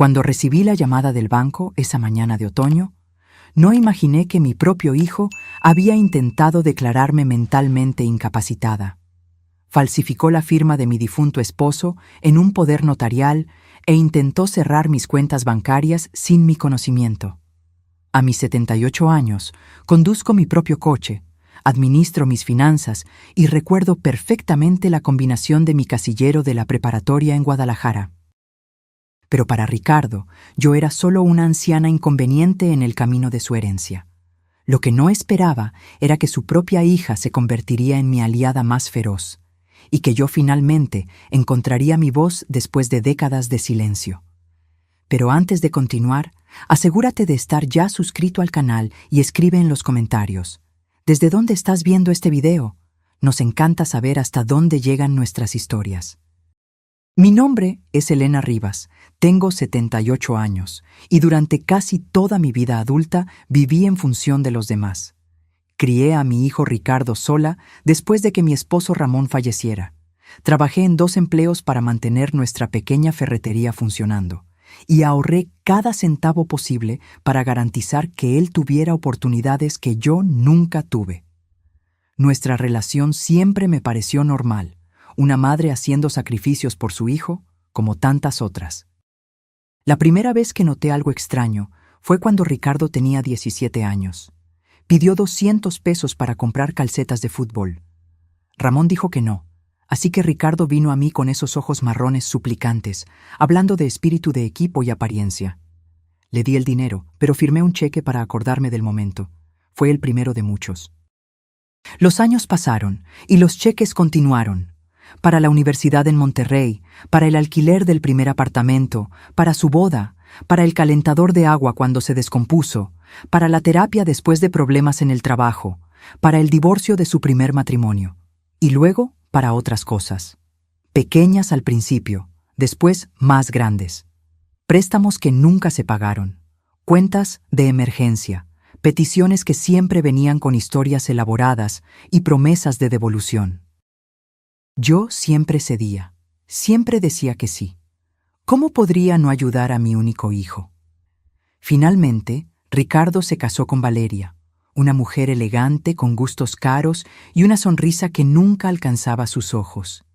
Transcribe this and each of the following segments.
Cuando recibí la llamada del banco esa mañana de otoño, no imaginé que mi propio hijo había intentado declararme mentalmente incapacitada. Falsificó la firma de mi difunto esposo en un poder notarial e intentó cerrar mis cuentas bancarias sin mi conocimiento. A mis 78 años, conduzco mi propio coche, administro mis finanzas y recuerdo perfectamente la combinación de mi casillero de la preparatoria en Guadalajara. Pero para Ricardo, yo era solo una anciana inconveniente en el camino de su herencia. Lo que no esperaba era que su propia hija se convertiría en mi aliada más feroz, y que yo finalmente encontraría mi voz después de décadas de silencio. Pero antes de continuar, asegúrate de estar ya suscrito al canal y escribe en los comentarios: ¿desde dónde estás viendo este video? Nos encanta saber hasta dónde llegan nuestras historias. Mi nombre es Elena Rivas, tengo 78 años y durante casi toda mi vida adulta viví en función de los demás. Crié a mi hijo Ricardo sola después de que mi esposo Ramón falleciera. Trabajé en 2 empleos para mantener nuestra pequeña ferretería funcionando y ahorré cada centavo posible para garantizar que él tuviera oportunidades que yo nunca tuve. Nuestra relación siempre me pareció normal, una madre haciendo sacrificios por su hijo, como tantas otras. La primera vez que noté algo extraño fue cuando Ricardo tenía 17 años. Pidió 200 pesos para comprar calcetas de fútbol. Ramón dijo que no, así que Ricardo vino a mí con esos ojos marrones suplicantes, hablando de espíritu de equipo y apariencia. Le di el dinero, pero firmé un cheque para acordarme del momento. Fue el primero de muchos. Los años pasaron y los cheques continuaron. Para la universidad en Monterrey, para el alquiler del primer apartamento, para su boda, para el calentador de agua cuando se descompuso, para la terapia después de problemas en el trabajo, para el divorcio de su primer matrimonio, y luego para otras cosas. Pequeñas al principio, después más grandes. Préstamos que nunca se pagaron, cuentas de emergencia, peticiones que siempre venían con historias elaboradas y promesas de devolución. Yo siempre cedía, siempre decía que sí. ¿Cómo podría no ayudar a mi único hijo? Finalmente, Ricardo se casó con Valeria, una mujer elegante con gustos caros y una sonrisa que nunca alcanzaba sus ojos.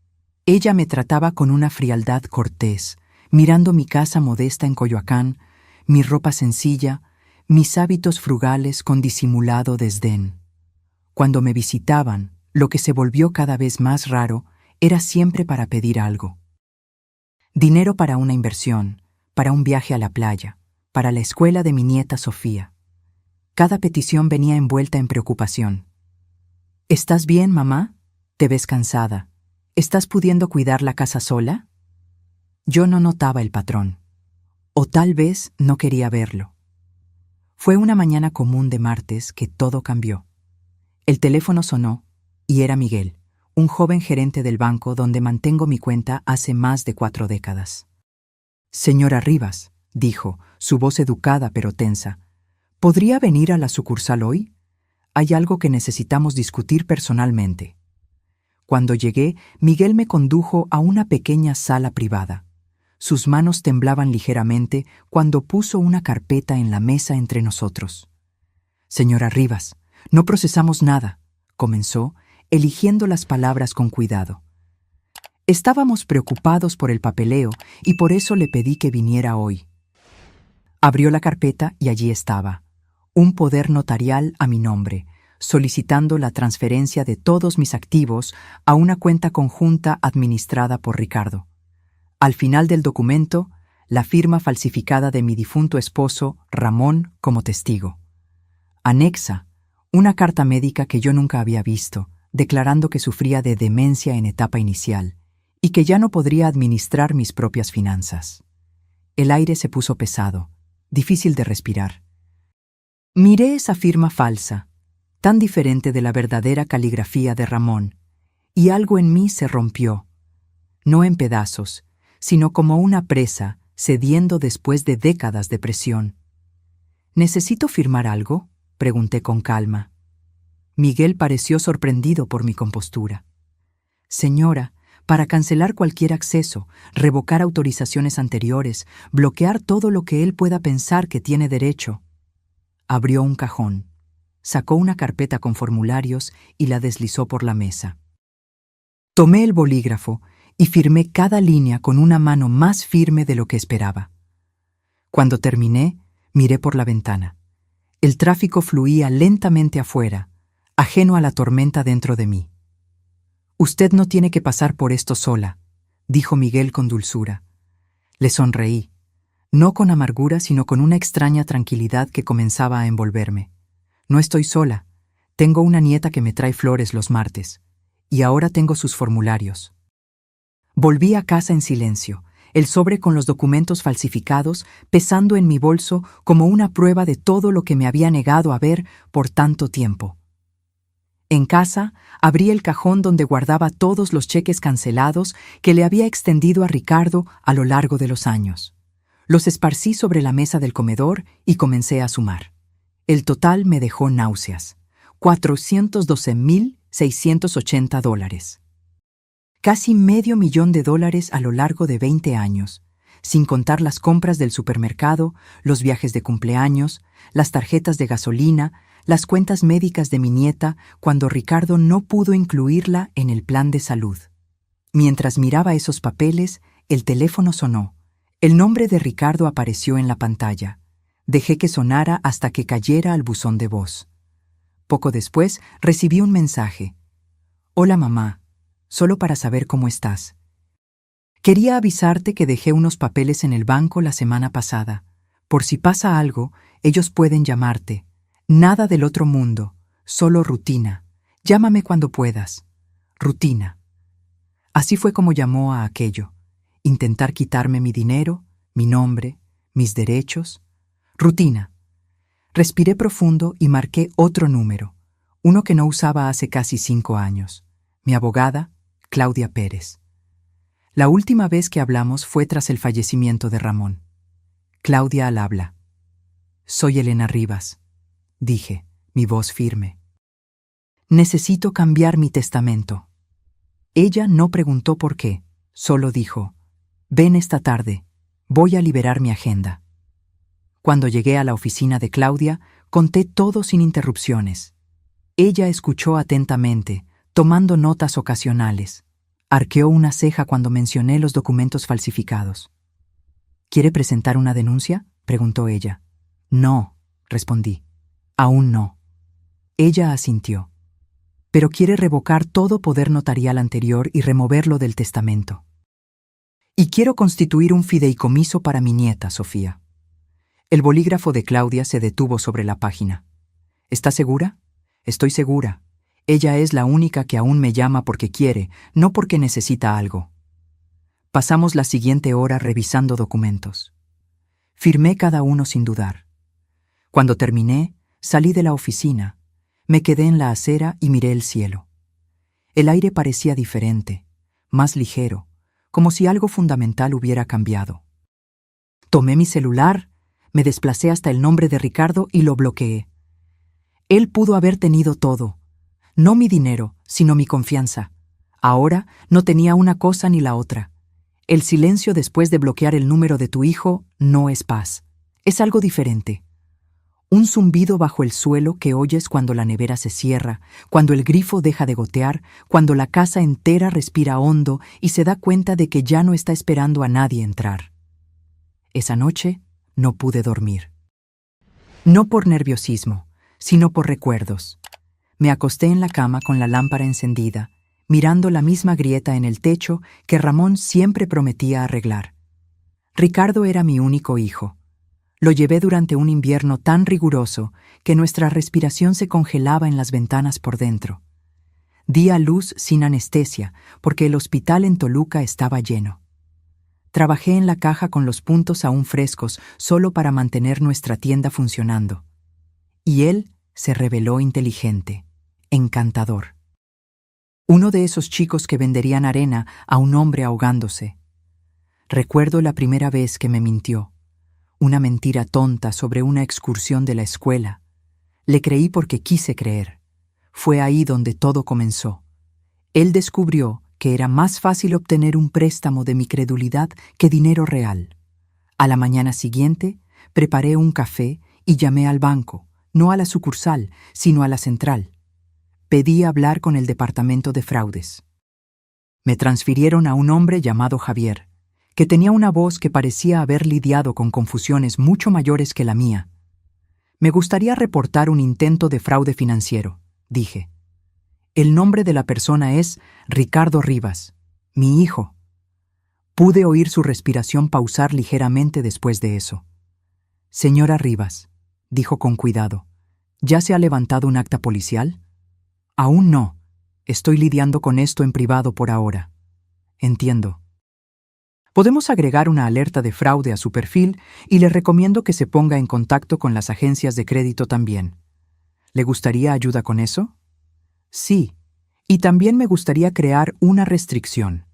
Ella me trataba con una frialdad cortés, mirando mi casa modesta en Coyoacán, mi ropa sencilla, mis hábitos frugales con disimulado desdén. Cuando me visitaban, lo que se volvió cada vez más raro era siempre para pedir algo. Dinero para una inversión, para un viaje a la playa, para la escuela de mi nieta Sofía. Cada petición venía envuelta en preocupación. ¿Estás bien, mamá? ¿Te ves cansada? ¿Estás pudiendo cuidar la casa sola? Yo no notaba el patrón. O tal vez no quería verlo. Fue una mañana común de martes que todo cambió. El teléfono sonó y era Miguel, un joven gerente del banco donde mantengo mi cuenta hace más de 4 décadas. Señora Rivas, dijo, su voz educada pero tensa, ¿podría venir a la sucursal hoy? Hay algo que necesitamos discutir personalmente. Cuando llegué, Miguel me condujo a una pequeña sala privada. Sus manos temblaban ligeramente cuando puso una carpeta en la mesa entre nosotros. Señora Rivas, no procesamos nada, comenzó, eligiendo las palabras con cuidado. Estábamos preocupados por el papeleo y por eso le pedí que viniera hoy. Abrió la carpeta y allí estaba, un poder notarial a mi nombre, solicitando la transferencia de todos mis activos a una cuenta conjunta administrada por Ricardo. Al final del documento, la firma falsificada de mi difunto esposo, Ramón, como testigo. Anexa, una carta médica que yo nunca había visto, declarando que sufría de demencia en etapa inicial y que ya no podría administrar mis propias finanzas. El aire se puso pesado, difícil de respirar. Miré esa firma falsa, tan diferente de la verdadera caligrafía de Ramón, y algo en mí se rompió, no en pedazos, sino como una presa cediendo después de décadas de presión. ¿Necesito firmar algo?, pregunté con calma. Miguel pareció sorprendido por mi compostura. Señora, para cancelar cualquier acceso, revocar autorizaciones anteriores, bloquear todo lo que él pueda pensar que tiene derecho. Abrió un cajón, sacó una carpeta con formularios y la deslizó por la mesa. Tomé el bolígrafo y firmé cada línea con una mano más firme de lo que esperaba. Cuando terminé, miré por la ventana. El tráfico fluía lentamente afuera, ajeno a la tormenta dentro de mí. «Usted no tiene que pasar por esto sola», dijo Miguel con dulzura. Le sonreí, no con amargura, sino con una extraña tranquilidad que comenzaba a envolverme. «No estoy sola. Tengo una nieta que me trae flores los martes. Y ahora tengo sus formularios». Volví a casa en silencio, el sobre con los documentos falsificados pesando en mi bolso como una prueba de todo lo que me había negado a ver por tanto tiempo. En casa, abrí el cajón donde guardaba todos los cheques cancelados que le había extendido a Ricardo a lo largo de los años. Los esparcí sobre la mesa del comedor y comencé a sumar. El total me dejó náuseas. $412,680. Casi $500,000 a lo largo de 20 años, sin contar las compras del supermercado, los viajes de cumpleaños, las tarjetas de gasolina, las cuentas médicas de mi nieta cuando Ricardo no pudo incluirla en el plan de salud. Mientras miraba esos papeles, el teléfono sonó. El nombre de Ricardo apareció en la pantalla. Dejé que sonara hasta que cayera al buzón de voz. Poco después recibí un mensaje. «Hola mamá, solo para saber cómo estás. Quería avisarte que dejé unos papeles en el banco la semana pasada. Por si pasa algo, ellos pueden llamarte. Nada del otro mundo, solo rutina. Llámame cuando puedas. Rutina». Así fue como llamó a aquello. Intentar quitarme mi dinero, mi nombre, mis derechos. Rutina. Respiré profundo y marqué otro número, uno que no usaba hace casi 5 años. Mi abogada, Claudia Pérez. La última vez que hablamos fue tras el fallecimiento de Ramón. Claudia al habla. «Soy Elena Rivas», dije, mi voz firme. «Necesito cambiar mi testamento». Ella no preguntó por qué, solo dijo, «Ven esta tarde, voy a liberar mi agenda». Cuando llegué a la oficina de Claudia, conté todo sin interrupciones. Ella escuchó atentamente, tomando notas ocasionales. Arqueó una ceja cuando mencioné los documentos falsificados. «¿Quiere presentar una denuncia?», preguntó ella. «No», respondí. «Aún no». Ella asintió. «Pero quiere revocar todo poder notarial anterior y removerlo del testamento. Y quiero constituir un fideicomiso para mi nieta, Sofía». El bolígrafo de Claudia se detuvo sobre la página. «¿Está segura?». «Estoy segura. Ella es la única que aún me llama porque quiere, no porque necesita algo». Pasamos la siguiente hora revisando documentos. Firmé cada uno sin dudar. Cuando terminé, salí de la oficina, me quedé en la acera y miré el cielo. El aire parecía diferente, más ligero, como si algo fundamental hubiera cambiado. Tomé mi celular, me desplacé hasta el nombre de Ricardo y lo bloqueé. Él pudo haber tenido todo. No mi dinero, sino mi confianza. Ahora no tenía una cosa ni la otra. El silencio después de bloquear el número de tu hijo no es paz. Es algo diferente. Un zumbido bajo el suelo que oyes cuando la nevera se cierra, cuando el grifo deja de gotear, cuando la casa entera respira hondo y se da cuenta de que ya no está esperando a nadie entrar. Esa noche no pude dormir. No por nerviosismo, sino por recuerdos. Me acosté en la cama con la lámpara encendida, mirando la misma grieta en el techo que Ramón siempre prometía arreglar. Ricardo era mi único hijo. Lo llevé durante un invierno tan riguroso que nuestra respiración se congelaba en las ventanas por dentro. Di a luz sin anestesia porque el hospital en Toluca estaba lleno. Trabajé en la caja con los puntos aún frescos solo para mantener nuestra tienda funcionando. Y él se reveló inteligente, encantador. Uno de esos chicos que venderían arena a un hombre ahogándose. Recuerdo la primera vez que me mintió. Una mentira tonta sobre una excursión de la escuela. Le creí porque quise creer. Fue ahí donde todo comenzó. Él descubrió que era más fácil obtener un préstamo de mi credulidad que dinero real. A la mañana siguiente, preparé un café y llamé al banco, no a la sucursal, sino a la central. Pedí hablar con el departamento de fraudes. Me transfirieron a un hombre llamado Javier, que tenía una voz que parecía haber lidiado con confusiones mucho mayores que la mía. Me gustaría reportar un intento de fraude financiero, dije. El nombre de la persona es Ricardo Rivas, mi hijo. Pude oír su respiración pausar ligeramente después de eso. Señora Rivas, dijo con cuidado, ¿ya se ha levantado un acta policial? Aún no. Estoy lidiando con esto en privado por ahora. Entiendo. Podemos agregar una alerta de fraude a su perfil y le recomiendo que se ponga en contacto con las agencias de crédito también. ¿Le gustaría ayuda con eso? Sí, y también me gustaría crear una restricción.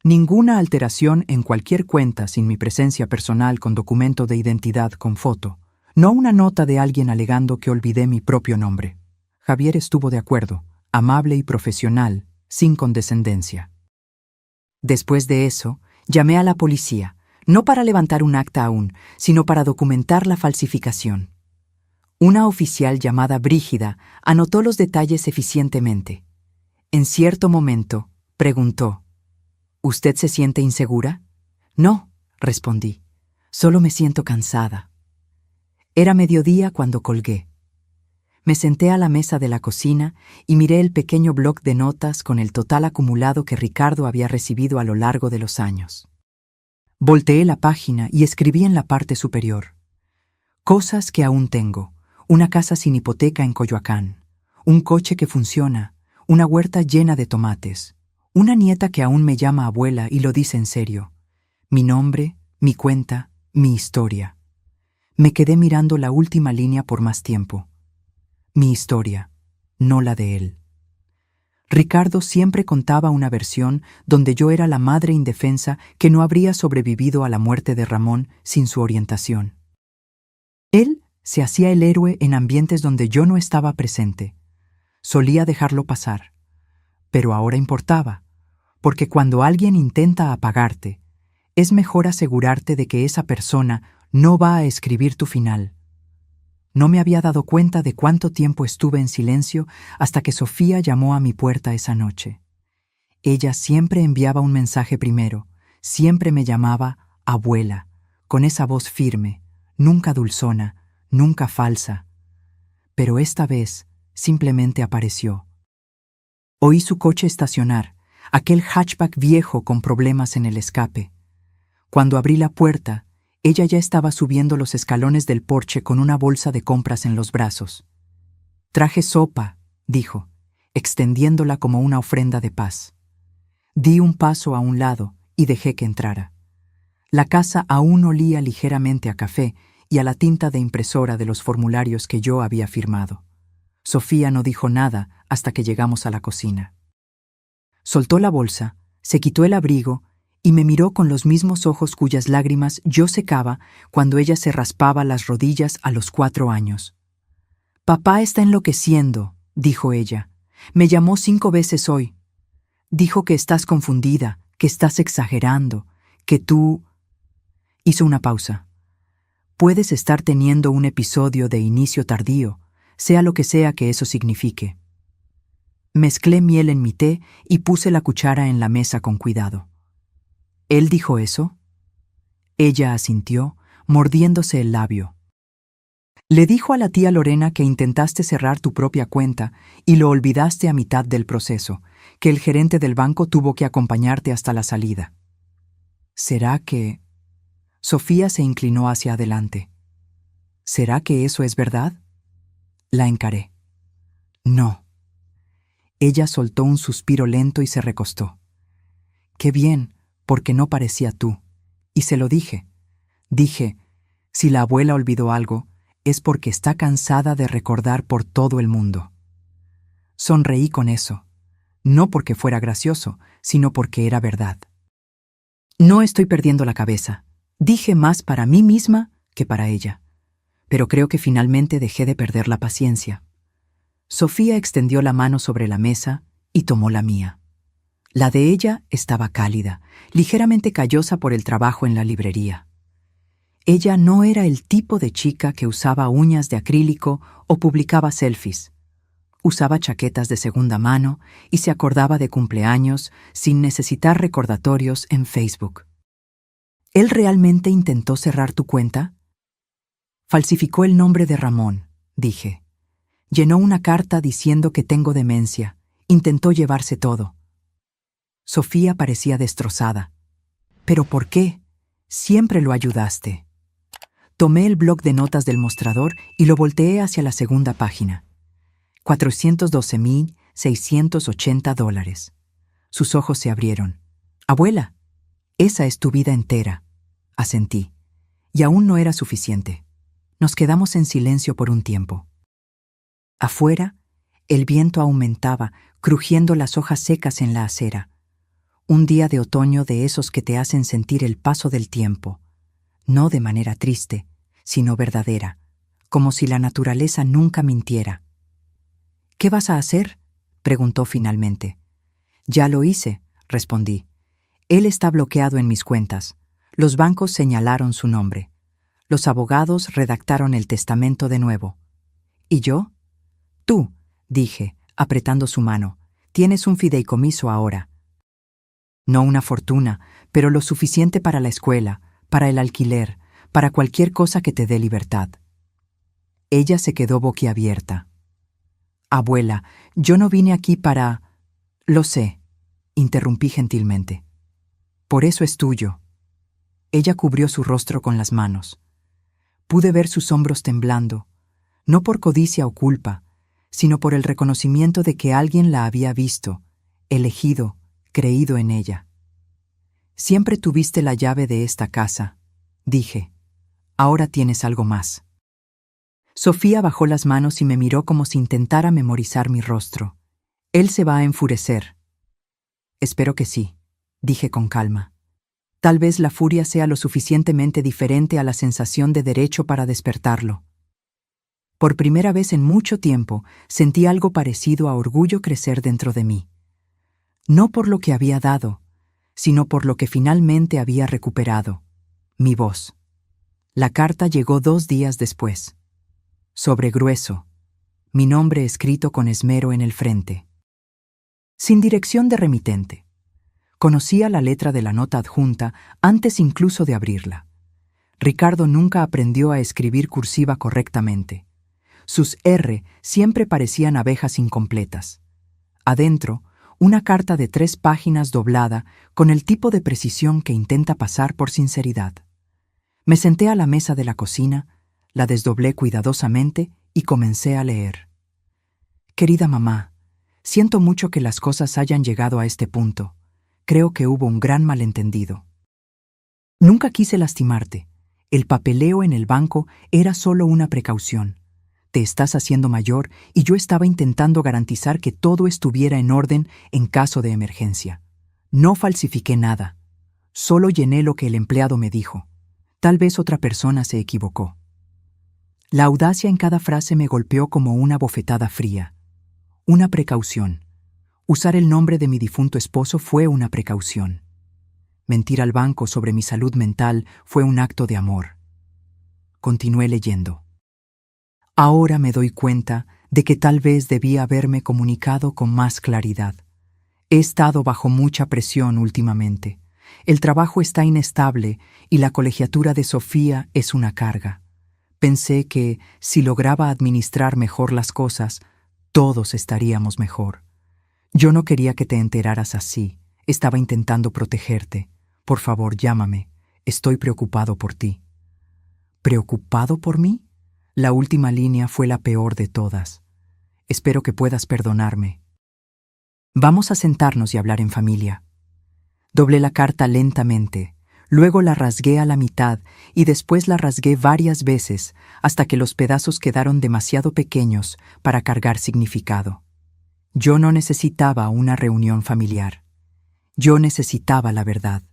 Ninguna alteración en cualquier cuenta sin mi presencia personal con documento de identidad con foto, no una nota de alguien alegando que olvidé mi propio nombre. Javier estuvo de acuerdo, amable y profesional, sin condescendencia. Después de eso, llamé a la policía, no para levantar un acta aún, sino para documentar la falsificación. Una oficial llamada Brígida anotó los detalles eficientemente. En cierto momento, preguntó, ¿usted se siente insegura? No, respondí. Solo me siento cansada. Era mediodía cuando colgué. Me senté a la mesa de la cocina y miré el pequeño bloc de notas con el total acumulado que Ricardo había recibido a lo largo de los años. Volteé la página y escribí en la parte superior. Cosas que aún tengo. Una casa sin hipoteca en Coyoacán. Un coche que funciona. Una huerta llena de tomates. Una nieta que aún me llama abuela y lo dice en serio. Mi nombre, mi cuenta, mi historia. Me quedé mirando la última línea por más tiempo. Mi historia, no la de él. Ricardo siempre contaba una versión donde yo era la madre indefensa que no habría sobrevivido a la muerte de Ramón sin su orientación. Él se hacía el héroe en ambientes donde yo no estaba presente. Solía dejarlo pasar. Pero ahora importaba, porque cuando alguien intenta apagarte, es mejor asegurarte de que esa persona no va a escribir tu final. No me había dado cuenta de cuánto tiempo estuve en silencio hasta que Sofía llamó a mi puerta esa noche. Ella siempre enviaba un mensaje primero, siempre me llamaba abuela, con esa voz firme, nunca dulzona, nunca falsa. Pero esta vez simplemente apareció. Oí su coche estacionar, aquel hatchback viejo con problemas en el escape. Cuando abrí la puerta, ella ya estaba subiendo los escalones del porche con una bolsa de compras en los brazos. Traje sopa, dijo, extendiéndola como una ofrenda de paz. Di un paso a un lado y dejé que entrara. La casa aún olía ligeramente a café y a la tinta de impresora de los formularios que yo había firmado. Sofía no dijo nada hasta que llegamos a la cocina. Soltó la bolsa, se quitó el abrigo y me miró con los mismos ojos cuyas lágrimas yo secaba cuando ella se raspaba las rodillas a los 4 años. «Papá está enloqueciendo», dijo ella. «Me llamó 5 veces hoy. Dijo que estás confundida, que estás exagerando, que tú...» Hizo una pausa. «Puedes estar teniendo un episodio de inicio tardío, sea lo que sea que eso signifique». Mezclé miel en mi té y puse la cuchara en la mesa con cuidado. ¿Él dijo eso? Ella asintió, mordiéndose el labio. Le dijo a la tía Lorena que intentaste cerrar tu propia cuenta y lo olvidaste a mitad del proceso, que el gerente del banco tuvo que acompañarte hasta la salida. ¿Será que...? Sofía se inclinó hacia adelante. ¿Será que eso es verdad? La encaré. No. Ella soltó un suspiro lento y se recostó. Qué bien, porque no parecía tú. Y se lo dije. Dije, si la abuela olvidó algo, es porque está cansada de recordar por todo el mundo. Sonreí con eso, no porque fuera gracioso, sino porque era verdad. No estoy perdiendo la cabeza. Dije más para mí misma que para ella. Pero creo que finalmente dejé de perder la paciencia. Sofía extendió la mano sobre la mesa y tomó la mía. La de ella estaba cálida, ligeramente callosa por el trabajo en la librería. Ella no era el tipo de chica que usaba uñas de acrílico o publicaba selfies. Usaba chaquetas de segunda mano y se acordaba de cumpleaños sin necesitar recordatorios en Facebook. ¿Él realmente intentó cerrar tu cuenta? Falsificó el nombre de Ramón, dije. Llenó una carta diciendo que tengo demencia. Intentó llevarse todo. Sofía parecía destrozada. ¿Pero por qué? Siempre lo ayudaste. Tomé el bloc de notas del mostrador y lo volteé hacia la segunda página. $412,680. Sus ojos se abrieron. Abuela, esa es tu vida entera, asentí. Y aún no era suficiente. Nos quedamos en silencio por un tiempo. Afuera, el viento aumentaba, crujiendo las hojas secas en la acera. Un día de otoño de esos que te hacen sentir el paso del tiempo, no de manera triste, sino verdadera, como si la naturaleza nunca mintiera. ¿Qué vas a hacer?, preguntó finalmente. Ya lo hice, respondí. Él está bloqueado en mis cuentas. Los bancos señalaron su nombre. Los abogados redactaron el testamento de nuevo. ¿Y yo? Tú, dije, apretando su mano, tienes un fideicomiso ahora. No una fortuna, pero lo suficiente para la escuela, para el alquiler, para cualquier cosa que te dé libertad. Ella se quedó boquiabierta. Abuela, yo no vine aquí para... Lo sé, interrumpí gentilmente. Por eso es tuyo. Ella cubrió su rostro con las manos. Pude ver sus hombros temblando, no por codicia o culpa, sino por el reconocimiento de que alguien la había visto, elegido, creído en ella. Siempre tuviste la llave de esta casa, dije. Ahora tienes algo más. Sofía bajó las manos y me miró como si intentara memorizar mi rostro. Él se va a enfurecer. Espero que sí, dije con calma. Tal vez la furia sea lo suficientemente diferente a la sensación de derecho para despertarlo. Por primera vez en mucho tiempo sentí algo parecido a orgullo crecer dentro de mí. No por lo que había dado, sino por lo que finalmente había recuperado, mi voz. La carta llegó 2 días después. Sobre grueso, mi nombre escrito con esmero en el frente. Sin dirección de remitente. Conocía la letra de la nota adjunta antes incluso de abrirla. Ricardo nunca aprendió a escribir cursiva correctamente. Sus R siempre parecían abejas incompletas. Adentro, una carta de 3 páginas doblada con el tipo de precisión que intenta pasar por sinceridad. Me senté a la mesa de la cocina, la desdoblé cuidadosamente y comencé a leer. Querida mamá, siento mucho que las cosas hayan llegado a este punto. Creo que hubo un gran malentendido. Nunca quise lastimarte. El papeleo en el banco era solo una precaución. Te estás haciendo mayor y yo estaba intentando garantizar que todo estuviera en orden en caso de emergencia. No falsifiqué nada. Solo llené lo que el empleado me dijo. Tal vez otra persona se equivocó. La audacia en cada frase me golpeó como una bofetada fría. Una precaución. Usar el nombre de mi difunto esposo fue una precaución. Mentir al banco sobre mi salud mental fue un acto de amor. Continué leyendo. Ahora me doy cuenta de que tal vez debía haberme comunicado con más claridad. He estado bajo mucha presión últimamente. El trabajo está inestable y la colegiatura de Sofía es una carga. Pensé que, si lograba administrar mejor las cosas, todos estaríamos mejor. Yo no quería que te enteraras así. Estaba intentando protegerte. Por favor, llámame. Estoy preocupado por ti. ¿Preocupado por mí? La última línea fue la peor de todas. Espero que puedas perdonarme. Vamos a sentarnos y hablar en familia. Doblé la carta lentamente, luego la rasgué a la mitad y después la rasgué varias veces hasta que los pedazos quedaron demasiado pequeños para cargar significado. Yo no necesitaba una reunión familiar. Yo necesitaba la verdad.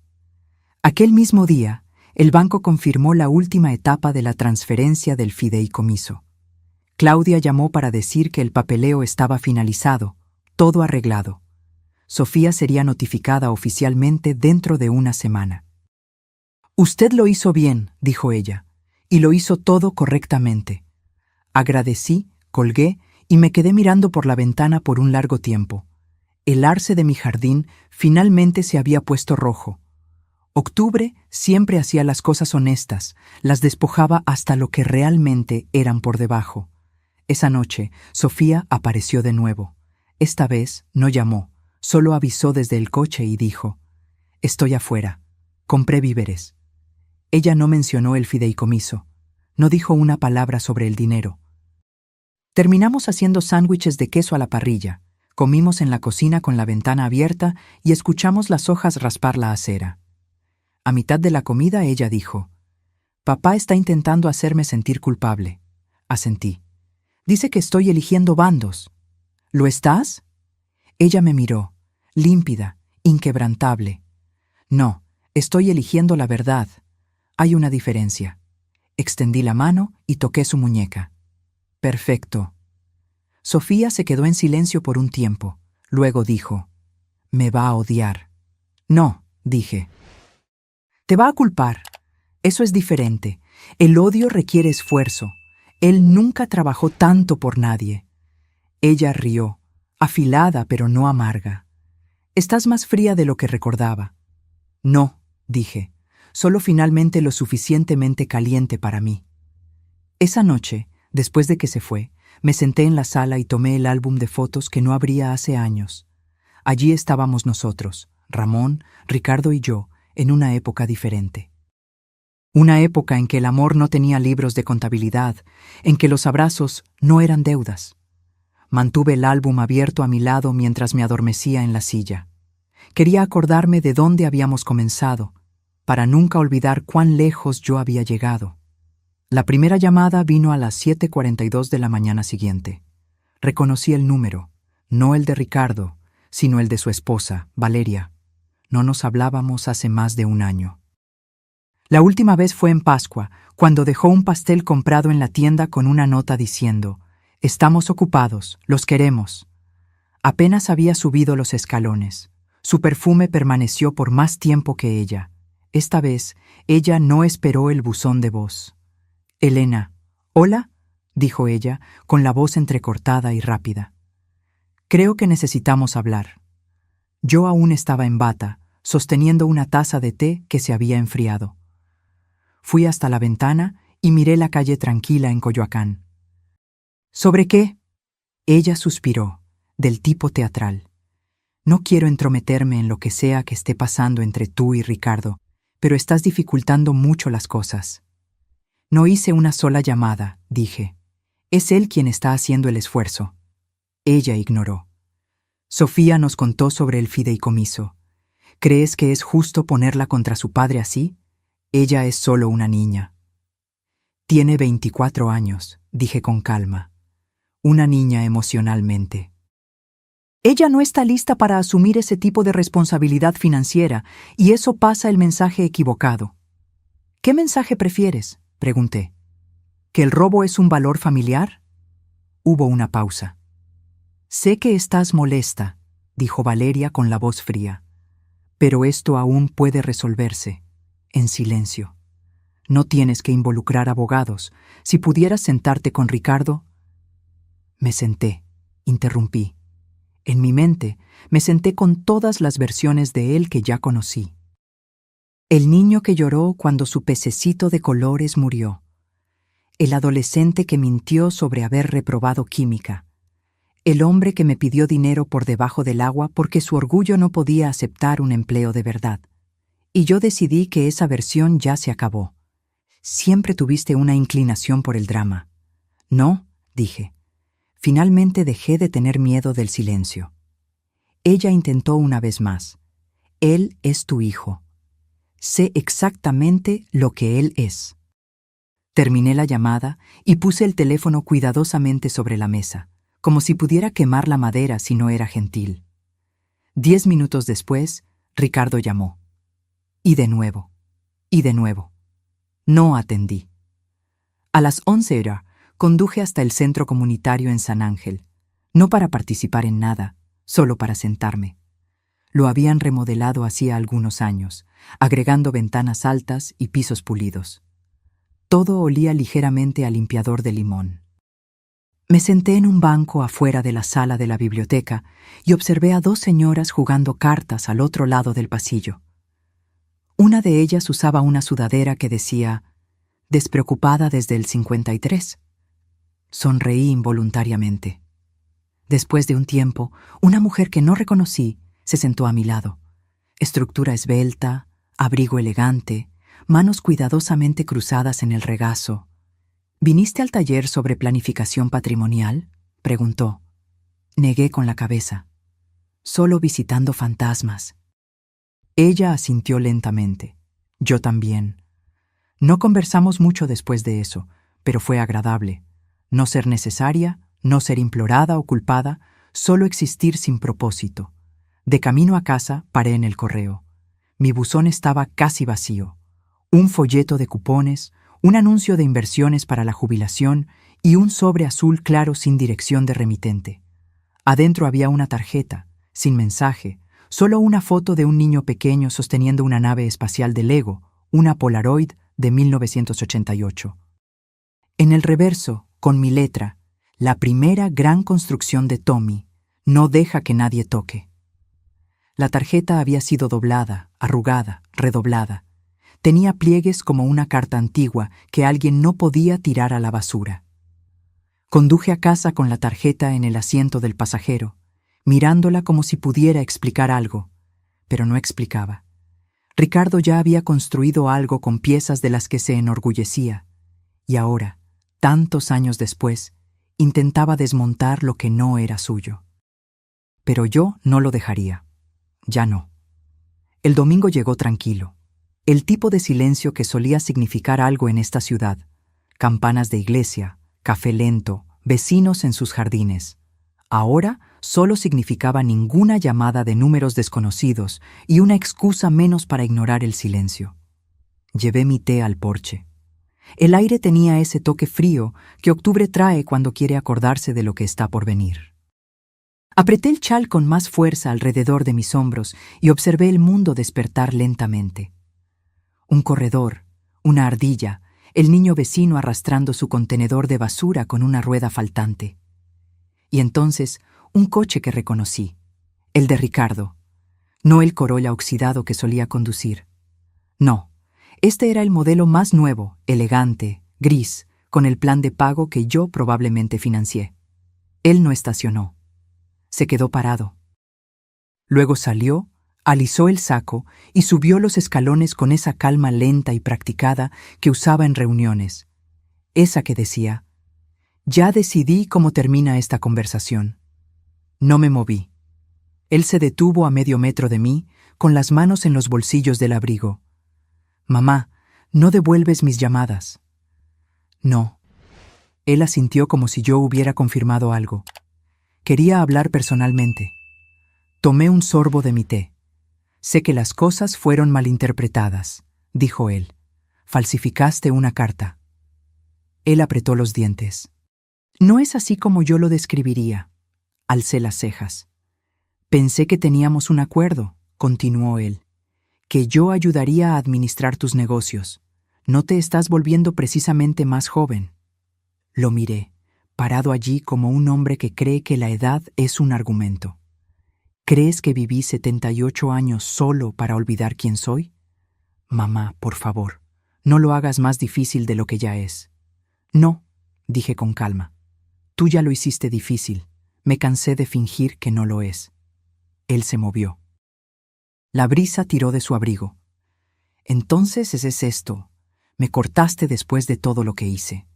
Aquel mismo día, el banco confirmó la última etapa de la transferencia del fideicomiso. Claudia llamó para decir que el papeleo estaba finalizado, todo arreglado. Sofía sería notificada oficialmente dentro de una semana. «Usted lo hizo bien», dijo ella, «y lo hizo todo correctamente». Agradecí, colgué y me quedé mirando por la ventana por un largo tiempo. El arce de mi jardín finalmente se había puesto rojo. Octubre siempre hacía las cosas honestas, las despojaba hasta lo que realmente eran por debajo. Esa noche, Sofía apareció de nuevo. Esta vez no llamó, solo avisó desde el coche y dijo: «Estoy afuera. Compré víveres». Ella no mencionó el fideicomiso. No dijo una palabra sobre el dinero. Terminamos haciendo sándwiches de queso a la parrilla. Comimos en la cocina con la ventana abierta y escuchamos las hojas raspar la acera. A mitad de la comida ella dijo: «Papá está intentando hacerme sentir culpable». Asentí. «Dice que estoy eligiendo bandos». «¿Lo estás?» Ella me miró, límpida, inquebrantable. «No, estoy eligiendo la verdad. Hay una diferencia». Extendí la mano y toqué su muñeca. «Perfecto». Sofía se quedó en silencio por un tiempo. Luego dijo: «Me va a odiar». «No», dije. «Te va a culpar. Eso es diferente. El odio requiere esfuerzo. Él nunca trabajó tanto por nadie». Ella rió, afilada pero no amarga. «Estás más fría de lo que recordaba». «No», dije, «solo finalmente lo suficientemente caliente para mí». Esa noche, después de que se fue, me senté en la sala y tomé el álbum de fotos que no abría hace años. Allí estábamos nosotros, Ramón, Ricardo y yo, en una época diferente. Una época en que el amor no tenía libros de contabilidad, en que los abrazos no eran deudas. Mantuve el álbum abierto a mi lado mientras me adormecía en la silla. Quería acordarme de dónde habíamos comenzado, para nunca olvidar cuán lejos yo había llegado. La primera llamada vino a las 7:42 de la mañana siguiente. Reconocí el número, no el de Ricardo, sino el de su esposa, Valeria. No nos hablábamos hace más de un año. La última vez fue en Pascua, cuando dejó un pastel comprado en la tienda con una nota diciendo: «Estamos ocupados, los queremos». Apenas había subido los escalones. Su perfume permaneció por más tiempo que ella. Esta vez, ella no esperó el buzón de voz. «Elena, ¿hola?», dijo ella, con la voz entrecortada y rápida. «Creo que necesitamos hablar». Yo aún estaba en bata, sosteniendo una taza de té que se había enfriado. Fui hasta la ventana y miré la calle tranquila en Coyoacán. «¿Sobre qué?». Ella suspiró, del tipo teatral. «No quiero entrometerme en lo que sea que esté pasando entre tú y Ricardo, pero estás dificultando mucho las cosas». «No hice una sola llamada», dije. «Es él quien está haciendo el esfuerzo». Ella ignoró. «Sofía nos contó sobre el fideicomiso. ¿Crees que es justo ponerla contra su padre así? Ella es solo una niña». «Tiene 24 años», dije con calma. «Una niña emocionalmente». «Ella no está lista para asumir ese tipo de responsabilidad financiera, y eso pasa el mensaje equivocado». «¿Qué mensaje prefieres?», pregunté. «¿Que el robo es un valor familiar?». Hubo una pausa. «Sé que estás molesta», dijo Valeria con la voz fría. «Pero esto aún puede resolverse, en silencio. No tienes que involucrar abogados. Si pudieras sentarte con Ricardo». Me senté, interrumpí. En mi mente, me senté con todas las versiones de él que ya conocí. El niño que lloró cuando su pececito de colores murió. El adolescente que mintió sobre haber reprobado química. El hombre que me pidió dinero por debajo del agua porque su orgullo no podía aceptar un empleo de verdad. Y yo decidí que esa versión ya se acabó. Siempre tuviste una inclinación por el drama. «No», dije. Finalmente dejé de tener miedo del silencio. Ella intentó una vez más. «Él es tu hijo. Sé exactamente lo que él es». Terminé la llamada y puse el teléfono cuidadosamente sobre la mesa, como si pudiera quemar la madera si no era gentil. 10 minutos después, Ricardo llamó. Y de nuevo. Y de nuevo. No atendí. A las 11 conduje hasta el centro comunitario en San Ángel, no para participar en nada, solo para sentarme. Lo habían remodelado hacía algunos años, agregando ventanas altas y pisos pulidos. Todo olía ligeramente a limpiador de limón. Me senté en un banco afuera de la sala de la biblioteca y observé a dos señoras jugando cartas al otro lado del pasillo. Una de ellas usaba una sudadera que decía «Despreocupada desde el 53». Sonreí involuntariamente. Después de un tiempo, una mujer que no reconocí se sentó a mi lado. Estructura esbelta, abrigo elegante, manos cuidadosamente cruzadas en el regazo. «¿Viniste al taller sobre planificación patrimonial?», preguntó. Negué con la cabeza. «Solo visitando fantasmas». Ella asintió lentamente. Yo también. No conversamos mucho después de eso, pero fue agradable. No ser necesaria, no ser implorada o culpada, solo existir sin propósito. De camino a casa, paré en el correo. Mi buzón estaba casi vacío. Un folleto de cupones, un anuncio de inversiones para la jubilación y un sobre azul claro sin dirección de remitente. Adentro había una tarjeta, sin mensaje, solo una foto de un niño pequeño sosteniendo una nave espacial de Lego, una Polaroid de 1988. En el reverso, con mi letra, la primera gran construcción de Tommy, no deja que nadie toque. La tarjeta había sido doblada, arrugada, redoblada. Tenía pliegues como una carta antigua que alguien no podía tirar a la basura. Conduje a casa con la tarjeta en el asiento del pasajero, mirándola como si pudiera explicar algo, pero no explicaba. Ricardo ya había construido algo con piezas de las que se enorgullecía, y ahora, tantos años después, intentaba desmontar lo que no era suyo. Pero yo no lo dejaría. Ya no. El domingo llegó tranquilo. El tipo de silencio que solía significar algo en esta ciudad. Campanas de iglesia, café lento, vecinos en sus jardines. Ahora solo significaba ninguna llamada de números desconocidos y una excusa menos para ignorar el silencio. Llevé mi té al porche. El aire tenía ese toque frío que octubre trae cuando quiere acordarse de lo que está por venir. Apreté el chal con más fuerza alrededor de mis hombros y observé el mundo despertar lentamente. Un corredor, una ardilla, el niño vecino arrastrando su contenedor de basura con una rueda faltante. Y entonces, un coche que reconocí, el de Ricardo. No el Corolla oxidado que solía conducir. No, este era el modelo más nuevo, elegante, gris, con el plan de pago que yo probablemente financié. Él no estacionó. Se quedó parado. Luego salió, alisó el saco y subió los escalones con esa calma lenta y practicada que usaba en reuniones. Esa que decía, «Ya decidí cómo termina esta conversación». No me moví. Él se detuvo a medio metro de mí, con las manos en los bolsillos del abrigo. «Mamá, no devuelves mis llamadas». «No». Él asintió como si yo hubiera confirmado algo. Quería hablar personalmente. Tomé un sorbo de mi té. «Sé que las cosas fueron malinterpretadas», dijo él. «Falsificaste una carta». Él apretó los dientes. «No es así como yo lo describiría». Alcé las cejas. «Pensé que teníamos un acuerdo», continuó él, «que yo ayudaría a administrar tus negocios. No te estás volviendo precisamente más joven». Lo miré, parado allí como un hombre que cree que la edad es un argumento. ¿Crees que viví 78 años solo para olvidar quién soy? Mamá, por favor, no lo hagas más difícil de lo que ya es. No, dije con calma. Tú ya lo hiciste difícil. Me cansé de fingir que no lo es. Él se movió. La brisa tiró de su abrigo. Entonces ese es esto. Me cortaste después de todo lo que hice.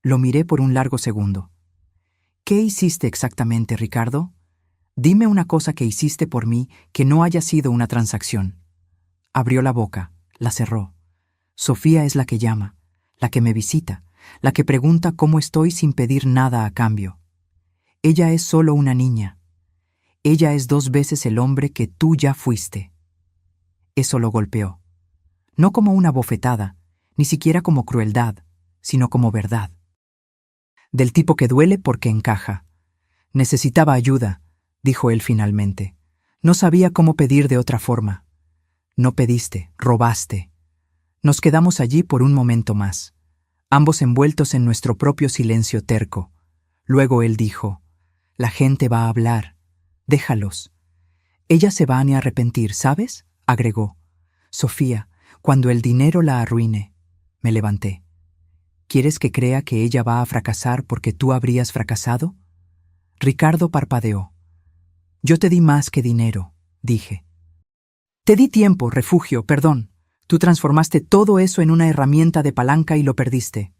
Lo miré por un largo segundo. ¿Qué hiciste exactamente, Ricardo? Dime una cosa que hiciste por mí que no haya sido una transacción. Abrió la boca, la cerró. Sofía es la que llama, la que me visita, la que pregunta cómo estoy sin pedir nada a cambio. Ella es solo una niña. Ella es 2 veces el hombre que tú ya fuiste. Eso lo golpeó. No como una bofetada, ni siquiera como crueldad, sino como verdad. Del tipo que duele porque encaja. Necesitaba ayuda, dijo él finalmente. No sabía cómo pedir de otra forma. No pediste, robaste. Nos quedamos allí por un momento más, ambos envueltos en nuestro propio silencio terco. Luego él dijo: «La gente va a hablar. Déjalos. Ellas se van a arrepentir, ¿sabes?», agregó. «Sofía, cuando el dinero la arruine». Me levanté. «¿Quieres que crea que ella va a fracasar porque tú habrías fracasado?». Ricardo parpadeó. «Yo te di más que dinero», dije. «Te di tiempo, refugio, perdón. Tú transformaste todo eso en una herramienta de palanca y lo perdiste».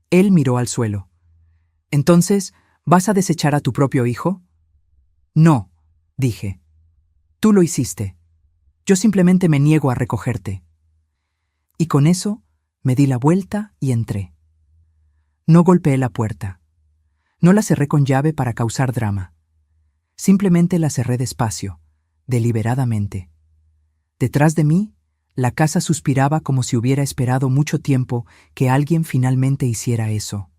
Él miró al suelo. «¿Entonces, vas a desechar a tu propio hijo?». «No», dije. «Tú lo hiciste. Yo simplemente me niego a recogerte». Y con eso me di la vuelta y entré. No golpeé la puerta. No la cerré con llave para causar drama. Simplemente la cerré despacio, deliberadamente. Detrás de mí, la casa suspiraba como si hubiera esperado mucho tiempo que alguien finalmente hiciera eso.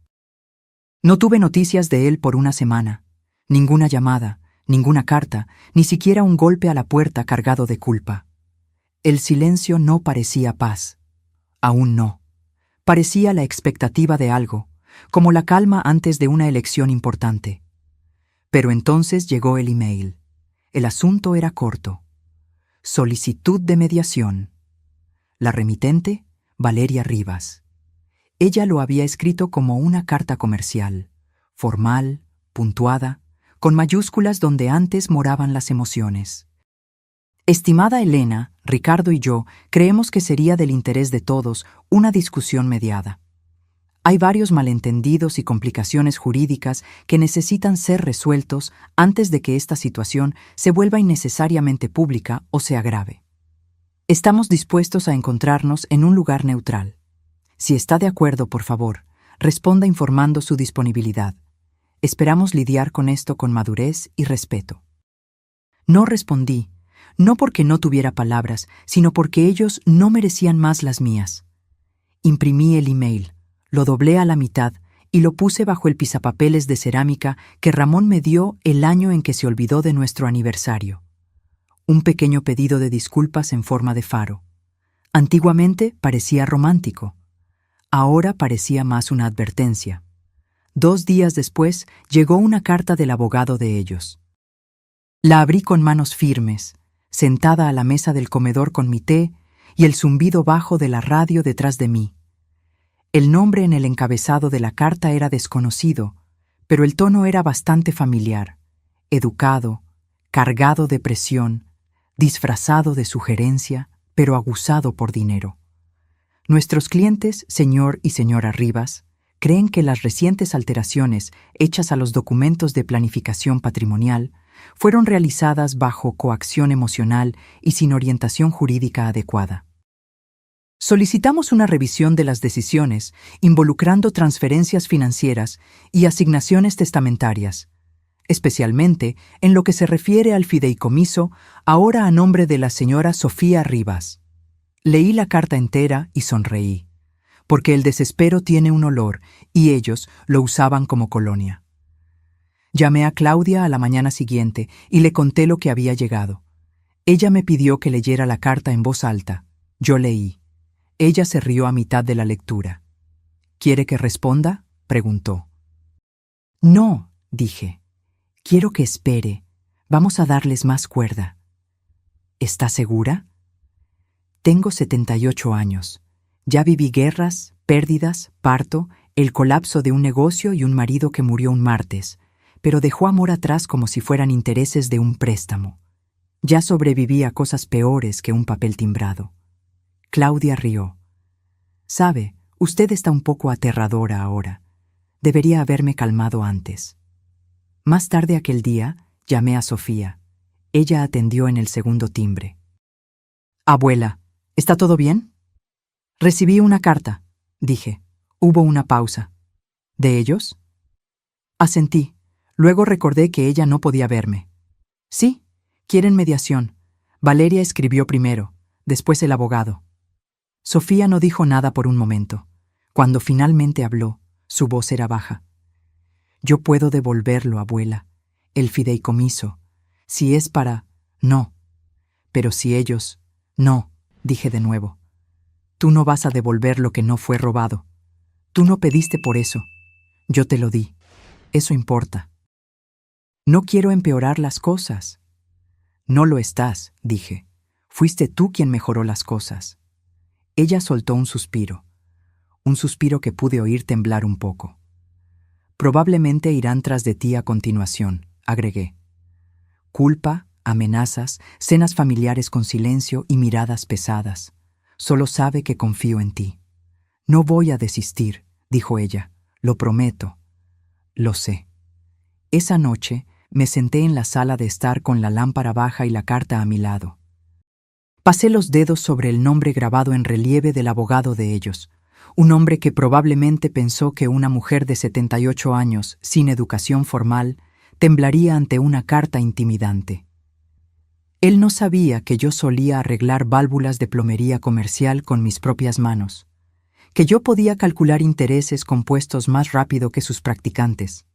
No tuve noticias de él por una semana. Ninguna llamada, ninguna carta, ni siquiera un golpe a la puerta cargado de culpa. El silencio no parecía paz. Aún no. Parecía la expectativa de algo, como la calma antes de una elección importante. Pero entonces llegó el email. El asunto era corto. Solicitud de mediación. La remitente, Valeria Rivas. Ella lo había escrito como una carta comercial, formal, puntuada, con mayúsculas donde antes moraban las emociones. «Estimada Elena, Ricardo y yo creemos que sería del interés de todos una discusión mediada. Hay varios malentendidos y complicaciones jurídicas que necesitan ser resueltos antes de que esta situación se vuelva innecesariamente pública o se agrave. Estamos dispuestos a encontrarnos en un lugar neutral. Si está de acuerdo, por favor, responda informando su disponibilidad. Esperamos lidiar con esto con madurez y respeto». No respondí, no porque no tuviera palabras, sino porque ellos no merecían más las mías. Imprimí el email, lo doblé a la mitad y lo puse bajo el pisapapeles de cerámica que Ramón me dio el año en que se olvidó de nuestro aniversario. Un pequeño pedido de disculpas en forma de faro. Antiguamente parecía romántico. Ahora parecía más una advertencia. 2 días después llegó una carta del abogado de ellos. La abrí con manos firmes, sentada a la mesa del comedor con mi té y el zumbido bajo de la radio detrás de mí. El nombre en el encabezado de la carta era desconocido, pero el tono era bastante familiar, educado, cargado de presión, disfrazado de sugerencia, pero aguzado por dinero. Nuestros clientes, señor y señora Rivas, creen que las recientes alteraciones hechas a los documentos de planificación patrimonial fueron realizadas bajo coacción emocional y sin orientación jurídica adecuada. Solicitamos una revisión de las decisiones involucrando transferencias financieras y asignaciones testamentarias, especialmente en lo que se refiere al fideicomiso ahora a nombre de la señora Sofía Rivas. Leí la carta entera y sonreí, porque el desespero tiene un olor y ellos lo usaban como colonia. Llamé a Claudia a la mañana siguiente y le conté lo que había llegado. Ella me pidió que leyera la carta en voz alta. Yo leí. Ella se rió a mitad de la lectura. «¿Quiere que responda?», preguntó. «No», dije. «Quiero que espere. Vamos a darles más cuerda». «¿Está segura?». «Tengo 78 años. Ya viví guerras, pérdidas, parto, el colapso de un negocio y un marido que murió un martes, pero dejó amor atrás como si fueran intereses de un préstamo. Ya sobreviví a cosas peores que un papel timbrado». Claudia rió. «Sabe, usted está un poco aterradora ahora. Debería haberme calmado antes». Más tarde aquel día, llamé a Sofía. Ella atendió en el segundo timbre. «Abuela, ¿está todo bien?». «Recibí una carta», dije. Hubo una pausa. «¿De ellos?». Asentí. Luego recordé que ella no podía verme. «Sí, quieren mediación. Valeria escribió primero, después el abogado». Sofía no dijo nada por un momento. Cuando finalmente habló, su voz era baja. «Yo puedo devolverlo, abuela. El fideicomiso. Si es para... No. Pero si ellos... No, dije de nuevo. Tú no vas a devolver lo que no fue robado. Tú no pediste por eso. Yo te lo di. Eso importa. No quiero empeorar las cosas. No lo estás, dije. Fuiste tú quien mejoró las cosas. Ella soltó un suspiro que pude oír temblar un poco. Probablemente irán tras de ti a continuación, agregué. Culpa, amenazas, cenas familiares con silencio y miradas pesadas. Solo sabe que confío en ti. No voy a desistir, dijo ella. Lo prometo. Lo sé. Esa noche me senté en la sala de estar con la lámpara baja y la carta a mi lado. Pasé los dedos sobre el nombre grabado en relieve del abogado de ellos, un hombre que probablemente pensó que una mujer de 78 años, sin educación formal, temblaría ante una carta intimidante. Él no sabía que yo solía arreglar válvulas de plomería comercial con mis propias manos, que yo podía calcular intereses compuestos más rápido que sus practicantes,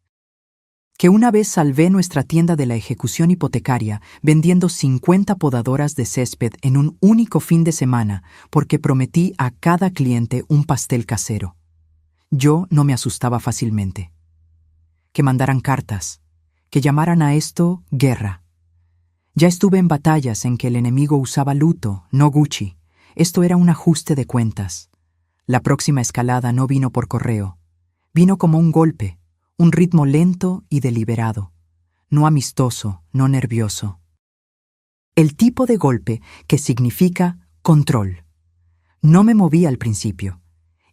que una vez salvé nuestra tienda de la ejecución hipotecaria vendiendo 50 podadoras de césped en un único fin de semana porque prometí a cada cliente un pastel casero. Yo no me asustaba fácilmente. Que mandaran cartas, que llamaran a esto guerra. Ya estuve en batallas en que el enemigo usaba luto, no Gucci. Esto era un ajuste de cuentas. La próxima escalada no vino por correo. Vino como un golpe. Un ritmo lento y deliberado, no amistoso, no nervioso. El tipo de golpe que significa control. No me moví al principio.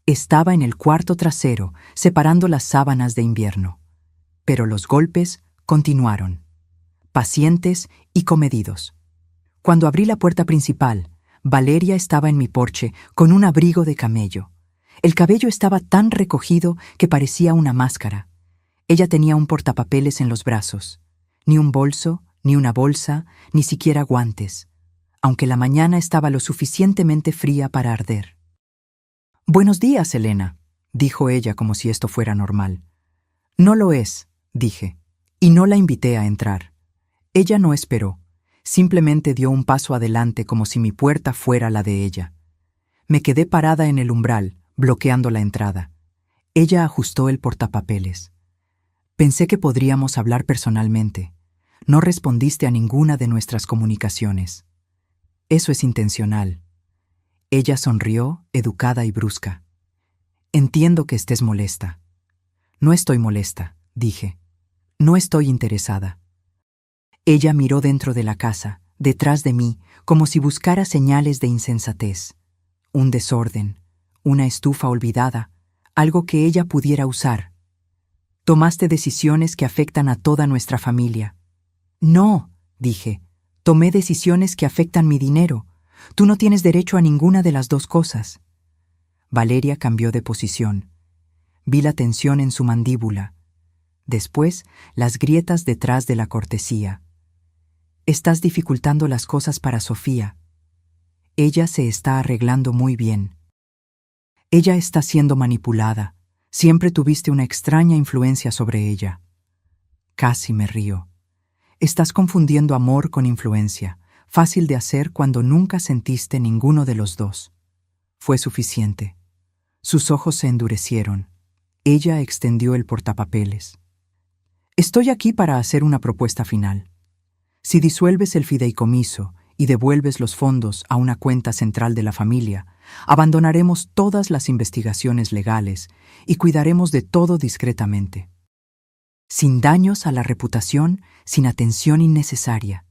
Estaba en el cuarto trasero, separando las sábanas de invierno. Pero los golpes continuaron, pacientes y comedidos. Cuando abrí la puerta principal, Valeria estaba en mi porche con un abrigo de camello. El cabello estaba tan recogido que parecía una máscara. Ella tenía un portapapeles en los brazos. Ni un bolso, ni una bolsa, ni siquiera guantes, aunque la mañana estaba lo suficientemente fría para arder. «Buenos días, Elena», dijo ella como si esto fuera normal. «No lo es», dije, y no la invité a entrar. Ella no esperó, simplemente dio un paso adelante como si mi puerta fuera la de ella. Me quedé parada en el umbral, bloqueando la entrada. Ella ajustó el portapapeles. Pensé que podríamos hablar personalmente. No respondiste a ninguna de nuestras comunicaciones. Eso es intencional. Ella sonrió, educada y brusca. Entiendo que estés molesta. No estoy molesta, dije. No estoy interesada. Ella miró dentro de la casa, detrás de mí, como si buscara señales de insensatez. Un desorden, una estufa olvidada, algo que ella pudiera usar. Tomaste decisiones que afectan a toda nuestra familia. No, dije, tomé decisiones que afectan mi dinero. Tú no tienes derecho a ninguna de las dos cosas. Valeria cambió de posición. Vi la tensión en su mandíbula. Después, las grietas detrás de la cortesía. Estás dificultando las cosas para Sofía. Ella se está arreglando muy bien. Ella está siendo manipulada. Siempre tuviste una extraña influencia sobre ella. Casi me río. Estás confundiendo amor con influencia, fácil de hacer cuando nunca sentiste ninguno de los dos. Fue suficiente. Sus ojos se endurecieron. Ella extendió el portapapeles. Estoy aquí para hacer una propuesta final. Si disuelves el fideicomiso y devuelves los fondos a una cuenta central de la familia, abandonaremos todas las investigaciones legales y cuidaremos de todo discretamente. Sin daños a la reputación, sin atención innecesaria.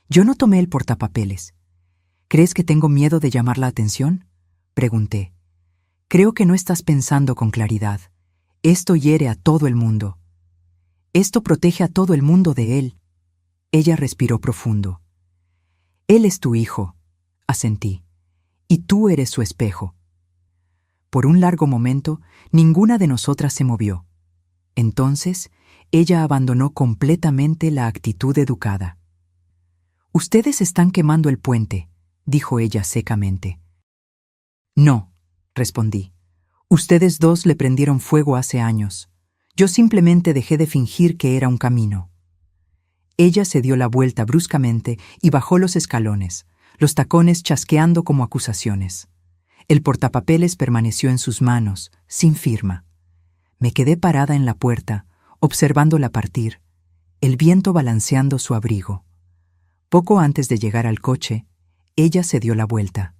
Yo no tomé el portapapeles. ¿Crees que tengo miedo de llamar la atención?, pregunté. Creo que no estás pensando con claridad. Esto hiere a todo el mundo. Esto protege a todo el mundo de él. Ella respiró profundo. Él es tu hijo, asentí, y tú eres su espejo. Por un largo momento, ninguna de nosotras se movió. Entonces, ella abandonó completamente la actitud educada. «Ustedes están quemando el puente», dijo ella secamente. «No», respondí. «Ustedes dos le prendieron fuego hace años. Yo simplemente dejé de fingir que era un camino». Ella se dio la vuelta bruscamente y bajó los escalones, los tacones chasqueando como acusaciones. El portapapeles permaneció en sus manos, sin firma. Me quedé parada en la puerta, observándola partir, el viento balanceando su abrigo. Poco antes de llegar al coche, ella se dio la vuelta.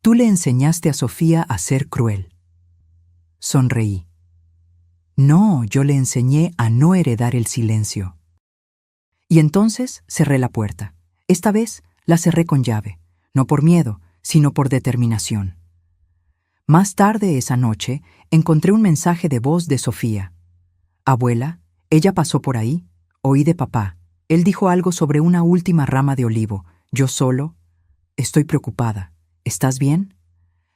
«Tú le enseñaste a Sofía a ser cruel». Sonreí. «No, yo le enseñé a no heredar el silencio». Y entonces cerré la puerta. Esta vez la cerré con llave, no por miedo, sino por determinación. Más tarde esa noche encontré un mensaje de voz de Sofía. «Abuela, ella pasó por ahí. Oí de papá. Él dijo algo sobre una última rama de olivo. Yo solo. Estoy preocupada. ¿Estás bien?»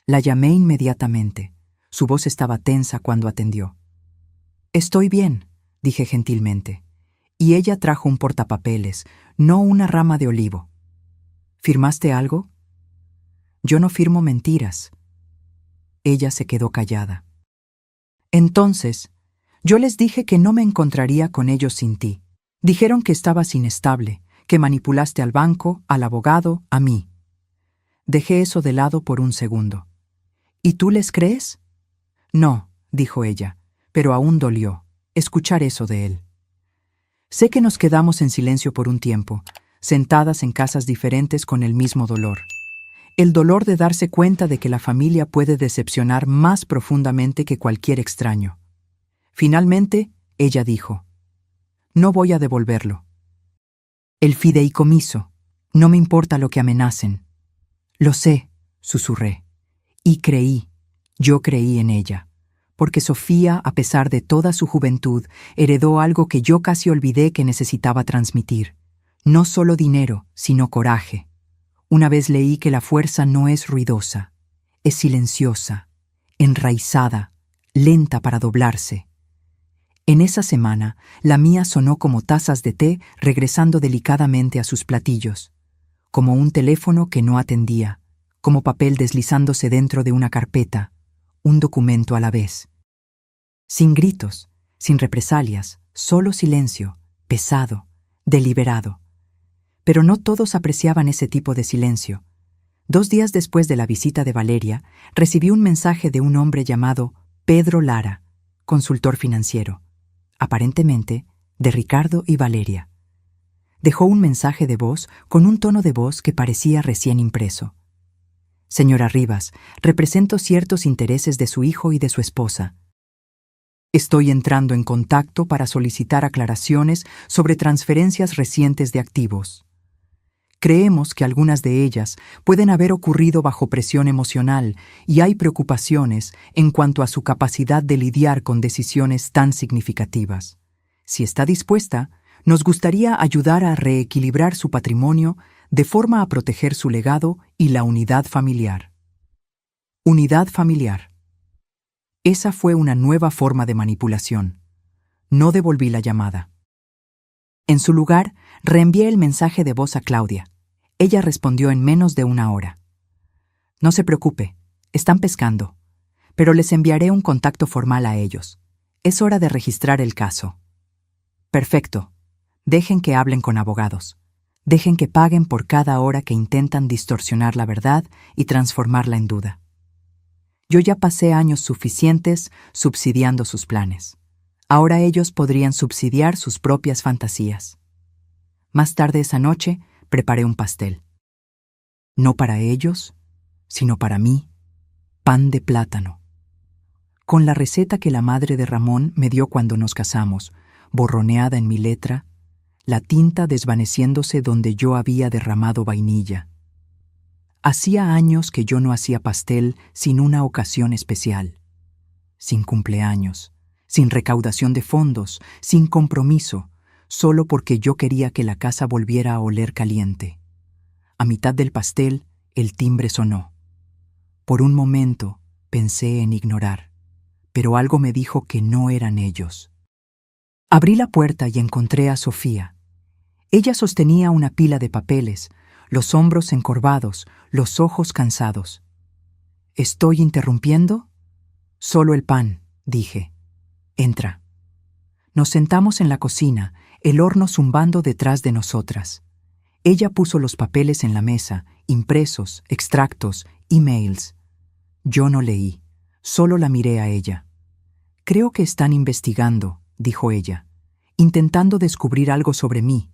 La llamé inmediatamente. Su voz estaba tensa cuando atendió. «Estoy bien», dije gentilmente. Y ella trajo un portapapeles, no una rama de olivo. «¿Firmaste algo?» «Yo no firmo mentiras». Ella se quedó callada. «Entonces, yo les dije que no me encontraría con ellos sin ti. Dijeron que estabas inestable, que manipulaste al banco, al abogado, a mí». Dejé eso de lado por un segundo. «¿Y tú les crees?» «No», dijo ella, pero aún dolió escuchar eso de él. Sé que nos quedamos en silencio por un tiempo, sentadas en casas diferentes con el mismo dolor. El dolor de darse cuenta de que la familia puede decepcionar más profundamente que cualquier extraño. Finalmente, ella dijo: «No voy a devolverlo». «El fideicomiso. No me importa lo que amenacen». «Lo sé», susurré. Y yo creí en ella. Porque Sofía, a pesar de toda su juventud, heredó algo que yo casi olvidé que necesitaba transmitir. No solo dinero, sino coraje. Una vez leí que la fuerza no es ruidosa, es silenciosa, enraizada, lenta para doblarse. En esa semana, la mía sonó como tazas de té regresando delicadamente a sus platillos, como un teléfono que no atendía, como papel deslizándose dentro de una carpeta, un documento a la vez. Sin gritos, sin represalias, solo silencio, pesado, deliberado. Pero no todos apreciaban ese tipo de silencio. 2 días después de la visita de Valeria, recibí un mensaje de un hombre llamado Pedro Lara, consultor financiero, aparentemente de Ricardo y Valeria. Dejó un mensaje de voz con un tono de voz que parecía recién impreso. «Señora Rivas, represento ciertos intereses de su hijo y de su esposa. Estoy entrando en contacto para solicitar aclaraciones sobre transferencias recientes de activos. Creemos que algunas de ellas pueden haber ocurrido bajo presión emocional y hay preocupaciones en cuanto a su capacidad de lidiar con decisiones tan significativas. Si está dispuesta, nos gustaría ayudar a reequilibrar su patrimonio de forma a proteger su legado y la unidad familiar». Unidad familiar. Esa fue una nueva forma de manipulación. No devolví la llamada. En su lugar, reenvié el mensaje de voz a Claudia. Ella respondió en menos de 1 hora. «No se preocupe, están pescando, pero les enviaré un contacto formal a ellos. Es hora de registrar el caso». «Perfecto. Dejen que hablen con abogados. Dejen que paguen por cada hora que intentan distorsionar la verdad y transformarla en duda. Yo ya pasé años suficientes subsidiando sus planes. Ahora ellos podrían subsidiar sus propias fantasías». Más tarde esa noche, preparé un pastel. No para ellos, sino para mí, pan de plátano. Con la receta que la madre de Ramón me dio cuando nos casamos, borroneada en mi letra, la tinta desvaneciéndose donde yo había derramado vainilla. Hacía años que yo no hacía pastel sin una ocasión especial, sin cumpleaños, sin recaudación de fondos, sin compromiso, solo porque yo quería que la casa volviera a oler caliente. A mitad del pastel, el timbre sonó. Por un momento, pensé en ignorar, pero algo me dijo que no eran ellos. Abrí la puerta y encontré a Sofía. Ella sostenía una pila de papeles, los hombros encorvados, los ojos cansados. «¿Estoy interrumpiendo?» «Solo el pan», dije. «Entra». Nos sentamos en la cocina, el horno zumbando detrás de nosotras. Ella puso los papeles en la mesa, impresos, extractos, emails. Yo no leí, solo la miré a ella. Creo que están investigando, dijo ella, intentando descubrir algo sobre mí.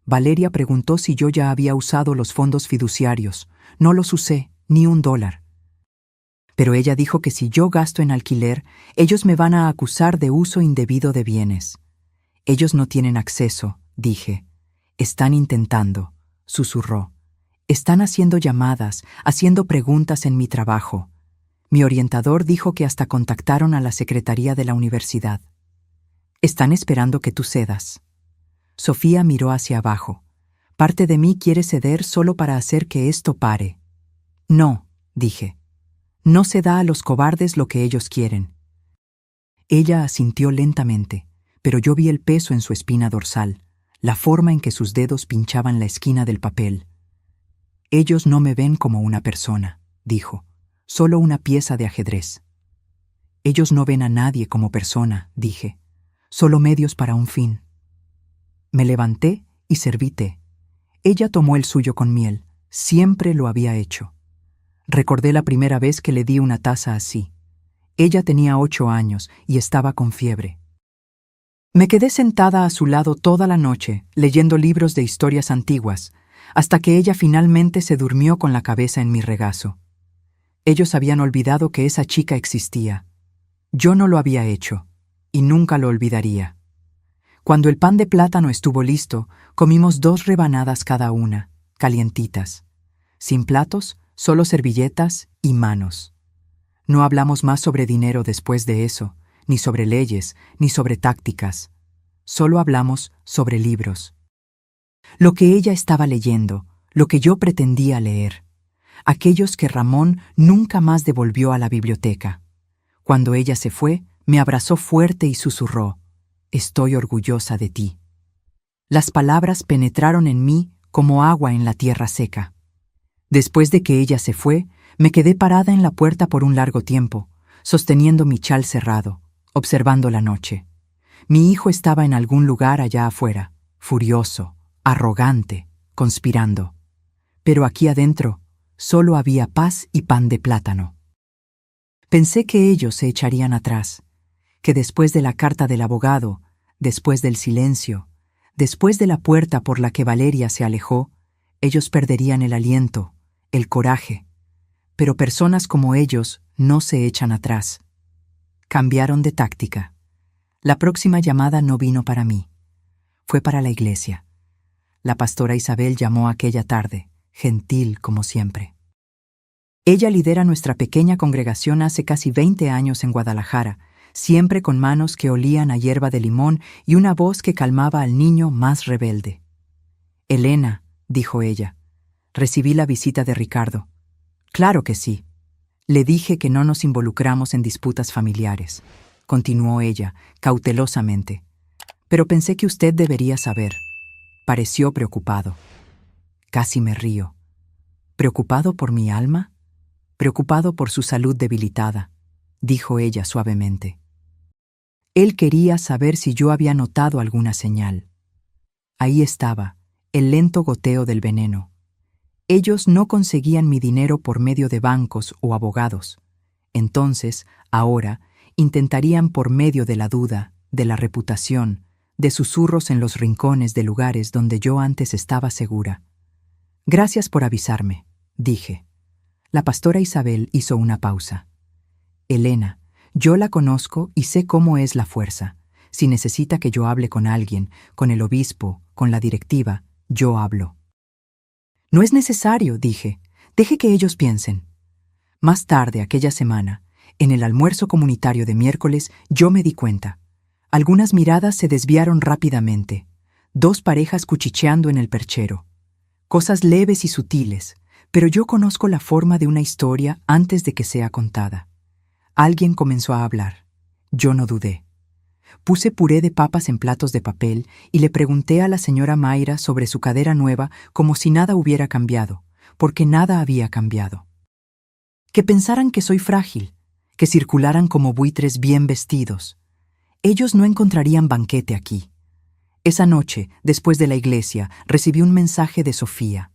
Valeria preguntó si yo ya había usado los fondos fiduciarios. No los usé, ni $1. Pero ella dijo que si yo gasto en alquiler, ellos me van a acusar de uso indebido de bienes. Ellos no tienen acceso, dije. Están intentando, susurró. Están haciendo llamadas, haciendo preguntas en mi trabajo. Mi orientador dijo que hasta contactaron a la secretaría de la universidad. Están esperando que tú cedas. Sofía miró hacia abajo. Parte de mí quiere ceder solo para hacer que esto pare. No, dije. No se da a los cobardes lo que ellos quieren. Ella asintió lentamente, pero yo vi el peso en su espina dorsal, la forma en que sus dedos pinchaban la esquina del papel. Ellos no me ven como una persona, dijo, solo una pieza de ajedrez. Ellos no ven a nadie como persona, dije, solo medios para un fin. Me levanté y serví té. Ella tomó el suyo con miel, siempre lo había hecho. Recordé la primera vez que le di una taza así. Ella tenía 8 años y estaba con fiebre. Me quedé sentada a su lado toda la noche, leyendo libros de historias antiguas, hasta que ella finalmente se durmió con la cabeza en mi regazo. Ellos habían olvidado que esa chica existía. Yo no lo había hecho, y nunca lo olvidaría. Cuando el pan de plátano estuvo listo, comimos 2 rebanadas cada una, calientitas. Sin platos, solo servilletas y manos. No hablamos más sobre dinero después de eso, ni sobre leyes, ni sobre tácticas. Solo hablamos sobre libros. Lo que ella estaba leyendo, lo que yo pretendía leer. Aquellos que Ramón nunca más devolvió a la biblioteca. Cuando ella se fue, me abrazó fuerte y susurró: «Estoy orgullosa de ti». Las palabras penetraron en mí como agua en la tierra seca. Después de que ella se fue, me quedé parada en la puerta por un largo tiempo, sosteniendo mi chal cerrado, observando la noche. Mi hijo estaba en algún lugar allá afuera, furioso, arrogante, conspirando. Pero aquí adentro solo había paz y pan de plátano. Pensé que ellos se echarían atrás, que después de la carta del abogado, después del silencio, después de la puerta por la que Valeria se alejó, ellos perderían el aliento, el coraje. Pero personas como ellos no se echan atrás. Cambiaron de táctica. La próxima llamada no vino para mí. Fue para la iglesia. La pastora Isabel llamó aquella tarde, gentil como siempre. Ella lidera nuestra pequeña congregación hace casi 20 años en Guadalajara, siempre con manos que olían a hierba de limón y una voz que calmaba al niño más rebelde. «Elena», dijo ella, «recibí la visita de Ricardo». «Claro que sí. Le dije que no nos involucramos en disputas familiares», continuó ella, cautelosamente. «Pero pensé que usted debería saber». Pareció preocupado. Casi me río. ¿Preocupado por mi alma? Preocupado por su salud debilitada, dijo ella suavemente. Él quería saber si yo había notado alguna señal. Ahí estaba, el lento goteo del veneno. Ellos no conseguían mi dinero por medio de bancos o abogados. Entonces, ahora, intentarían por medio de la duda, de la reputación, de susurros en los rincones de lugares donde yo antes estaba segura. «Gracias por avisarme», dije. La pastora Isabel hizo una pausa. «Elena, yo la conozco y sé cómo es la fuerza. Si necesita que yo hable con alguien, con el obispo, con la directiva, yo hablo». «No es necesario», dije. «Deje que ellos piensen». Más tarde aquella semana, en el almuerzo comunitario de miércoles, yo me di cuenta. Algunas miradas se desviaron rápidamente. 2 parejas cuchicheando en el perchero. Cosas leves y sutiles, pero yo conozco la forma de una historia antes de que sea contada. Alguien comenzó a hablar. Yo no dudé. Puse puré de papas en platos de papel y le pregunté a la señora Mayra sobre su cadera nueva como si nada hubiera cambiado, porque nada había cambiado. Que pensaran que soy frágil, que circularan como buitres bien vestidos. Ellos no encontrarían banquete aquí. Esa noche, después de la iglesia, recibí un mensaje de Sofía.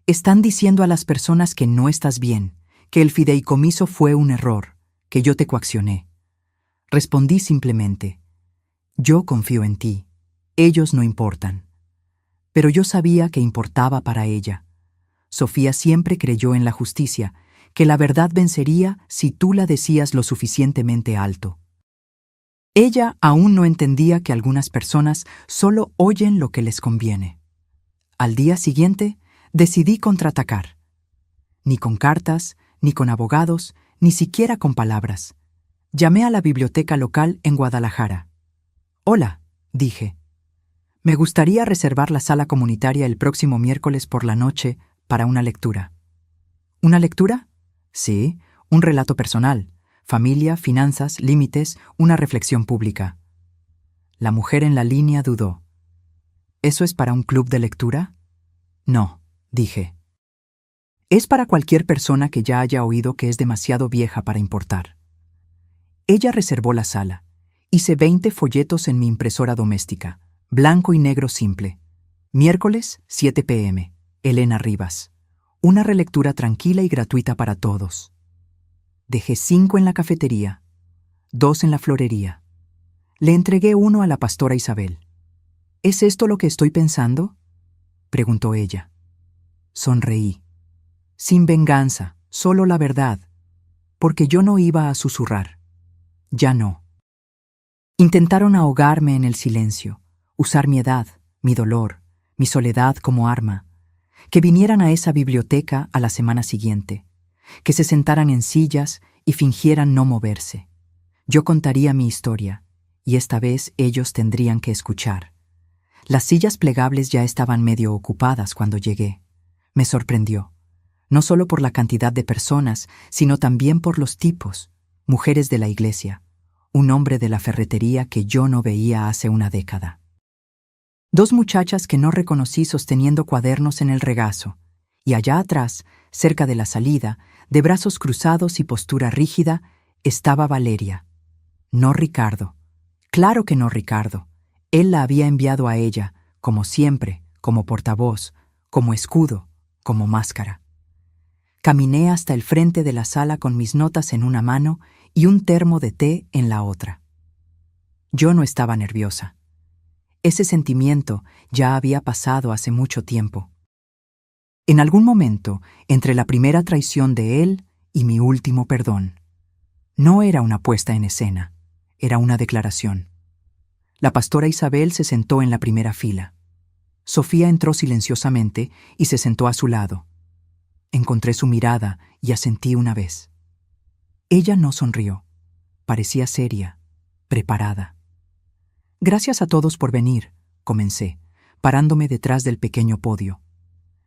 Están diciendo a las personas que no estás bien, que el fideicomiso fue un error, que yo te coaccioné. Respondí simplemente, yo confío en ti, ellos no importan. Pero yo sabía que importaba para ella. Sofía siempre creyó en la justicia, que la verdad vencería si tú la decías lo suficientemente alto. Ella aún no entendía que algunas personas solo oyen lo que les conviene. Al día siguiente, decidí contraatacar. Ni con cartas, ni con abogados, ni siquiera con palabras. Llamé a la biblioteca local en Guadalajara. Hola, dije. Me gustaría reservar la sala comunitaria el próximo miércoles por la noche para una lectura. ¿Una lectura? Sí, un relato personal. Familia, finanzas, límites, una reflexión pública. La mujer en la línea dudó. ¿Eso es para un club de lectura? No, dije. Es para cualquier persona que ya haya oído que es demasiado vieja para importar. Ella reservó la sala. Hice 20 folletos en mi impresora doméstica, blanco y negro simple. Miércoles, 7 p.m. Elena Rivas. Una relectura tranquila y gratuita para todos. Dejé 5 en la cafetería, 2 en la florería. Le entregué uno a la pastora Isabel. ¿Es esto lo que estoy pensando?, preguntó ella. Sonreí. Sin venganza, solo la verdad, porque yo no iba a susurrar. Ya no. Intentaron ahogarme en el silencio, usar mi edad, mi dolor, mi soledad como arma, que vinieran a esa biblioteca a la semana siguiente, que se sentaran en sillas y fingieran no moverse. Yo contaría mi historia, y esta vez ellos tendrían que escuchar. Las sillas plegables ya estaban medio ocupadas cuando llegué. Me sorprendió, no solo por la cantidad de personas, sino también por los tipos, mujeres de la iglesia, un hombre de la ferretería que yo no veía hace una década. 2 muchachas que no reconocí sosteniendo cuadernos en el regazo, y allá atrás, cerca de la salida, de brazos cruzados y postura rígida, estaba Valeria. No Ricardo. Claro que no Ricardo. Él la había enviado a ella, como siempre, como portavoz, como escudo, como máscara. Caminé hasta el frente de la sala con mis notas en una mano y un termo de té en la otra. Yo no estaba nerviosa. Ese sentimiento ya había pasado hace mucho tiempo. En algún momento, entre la primera traición de él y mi último perdón. No era una puesta en escena, era una declaración. La pastora Isabel se sentó en la primera fila. Sofía entró silenciosamente y se sentó a su lado. Encontré su mirada y asentí una vez. Ella no sonrió. Parecía seria, preparada. Gracias a todos por venir, comencé, parándome detrás del pequeño podio.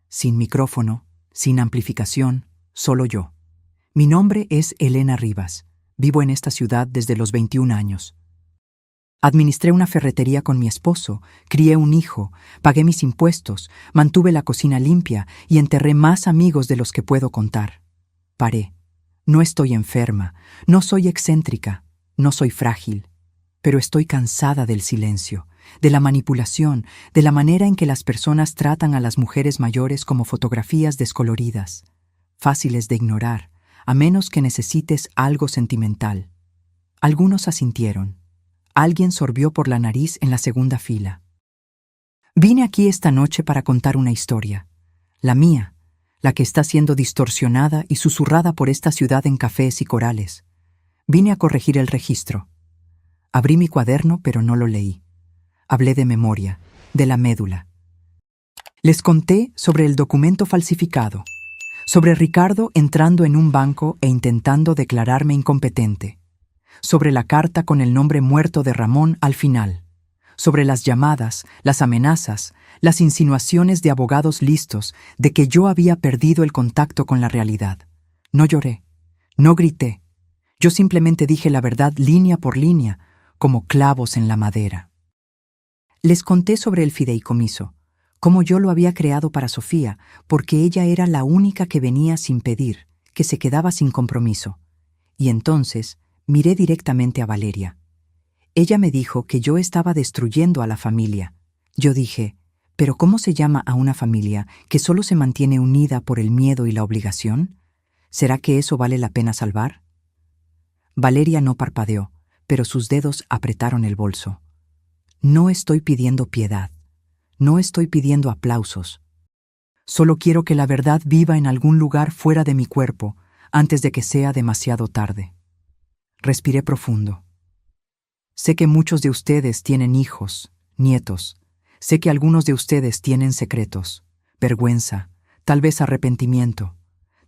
Sin micrófono, sin amplificación, solo yo. Mi nombre es Elena Rivas. Vivo en esta ciudad desde los 21 años. Administré una ferretería con mi esposo, crié un hijo, pagué mis impuestos, mantuve la cocina limpia y enterré más amigos de los que puedo contar. Paré. No estoy enferma, no soy excéntrica, no soy frágil, pero estoy cansada del silencio, de la manipulación, de la manera en que las personas tratan a las mujeres mayores como fotografías descoloridas, fáciles de ignorar, a menos que necesites algo sentimental. Algunos asintieron. Alguien sorbió por la nariz en la segunda fila. Vine aquí esta noche para contar una historia, la mía, la que está siendo distorsionada y susurrada por esta ciudad en cafés y corales. Vine a corregir el registro. Abrí mi cuaderno, pero no lo leí. Hablé de memoria, de la médula. Les conté sobre el documento falsificado, sobre Ricardo entrando en un banco e intentando declararme incompetente, sobre la carta con el nombre muerto de Ramón al final, sobre las llamadas, las amenazas, las insinuaciones de abogados listos de que yo había perdido el contacto con la realidad. No lloré, no grité. Yo simplemente dije la verdad línea por línea, como clavos en la madera. Les conté sobre el fideicomiso, cómo yo lo había creado para Sofía, porque ella era la única que venía sin pedir, que se quedaba sin compromiso. Y entonces miré directamente a Valeria. Ella me dijo que yo estaba destruyendo a la familia, Yo dije, ¿pero cómo se llama a una familia que solo se mantiene unida por el miedo y la obligación? ¿Será que eso vale la pena salvar? Valeria no parpadeó, pero sus dedos apretaron el bolso. No estoy pidiendo piedad. No estoy pidiendo aplausos. Solo quiero que la verdad viva en algún lugar fuera de mi cuerpo antes de que sea demasiado tarde. Respiré profundo. Sé que muchos de ustedes tienen hijos, nietos. Sé que algunos de ustedes tienen secretos, vergüenza, tal vez arrepentimiento.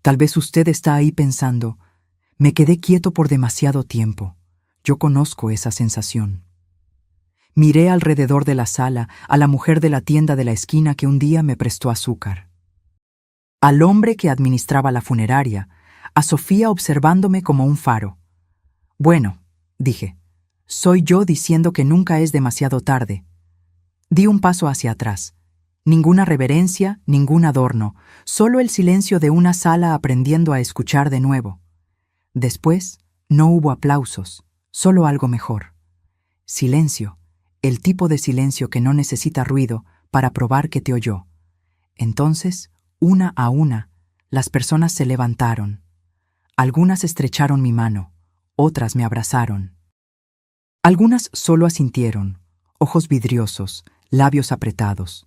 Tal vez usted está ahí pensando, me quedé quieto por demasiado tiempo. Yo conozco esa sensación. Miré alrededor de la sala a la mujer de la tienda de la esquina que un día me prestó azúcar. Al hombre que administraba la funeraria, a Sofía observándome como un faro. Bueno, dije, soy yo diciendo que nunca es demasiado tarde. Di un paso hacia atrás. Ninguna reverencia, ningún adorno, solo el silencio de una sala aprendiendo a escuchar de nuevo. Después, no hubo aplausos, solo algo mejor. Silencio, el tipo de silencio que no necesita ruido para probar que te oyó. Entonces, una a una, las personas se levantaron. Algunas estrecharon mi mano, otras me abrazaron. Algunas solo asintieron, ojos vidriosos, labios apretados.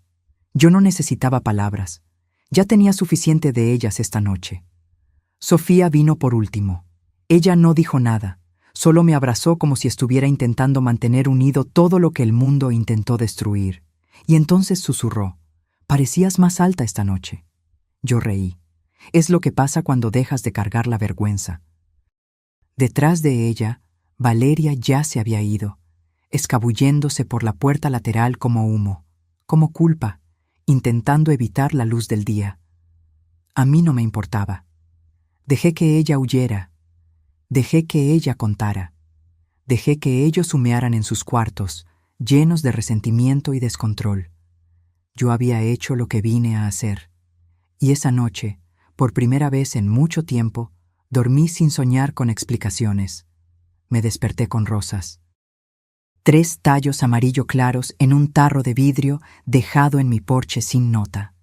Yo no necesitaba palabras. Ya tenía suficiente de ellas esta noche. Sofía vino por último. Ella no dijo nada, solo me abrazó como si estuviera intentando mantener unido todo lo que el mundo intentó destruir. Y entonces susurró, «Parecías más alta esta noche». Yo reí. Es lo que pasa cuando dejas de cargar la vergüenza. Detrás de ella, Valeria ya se había ido, escabulléndose por la puerta lateral como humo, como culpa, intentando evitar la luz del día. A mí no me importaba. Dejé que ella huyera. Dejé que ella contara. Dejé que ellos humearan en sus cuartos, llenos de resentimiento y descontrol. Yo había hecho lo que vine a hacer. Y esa noche, por primera vez en mucho tiempo, dormí sin soñar con explicaciones. Me desperté con rosas. 3 tallos amarillo claros en un tarro de vidrio dejado en mi porche sin nota.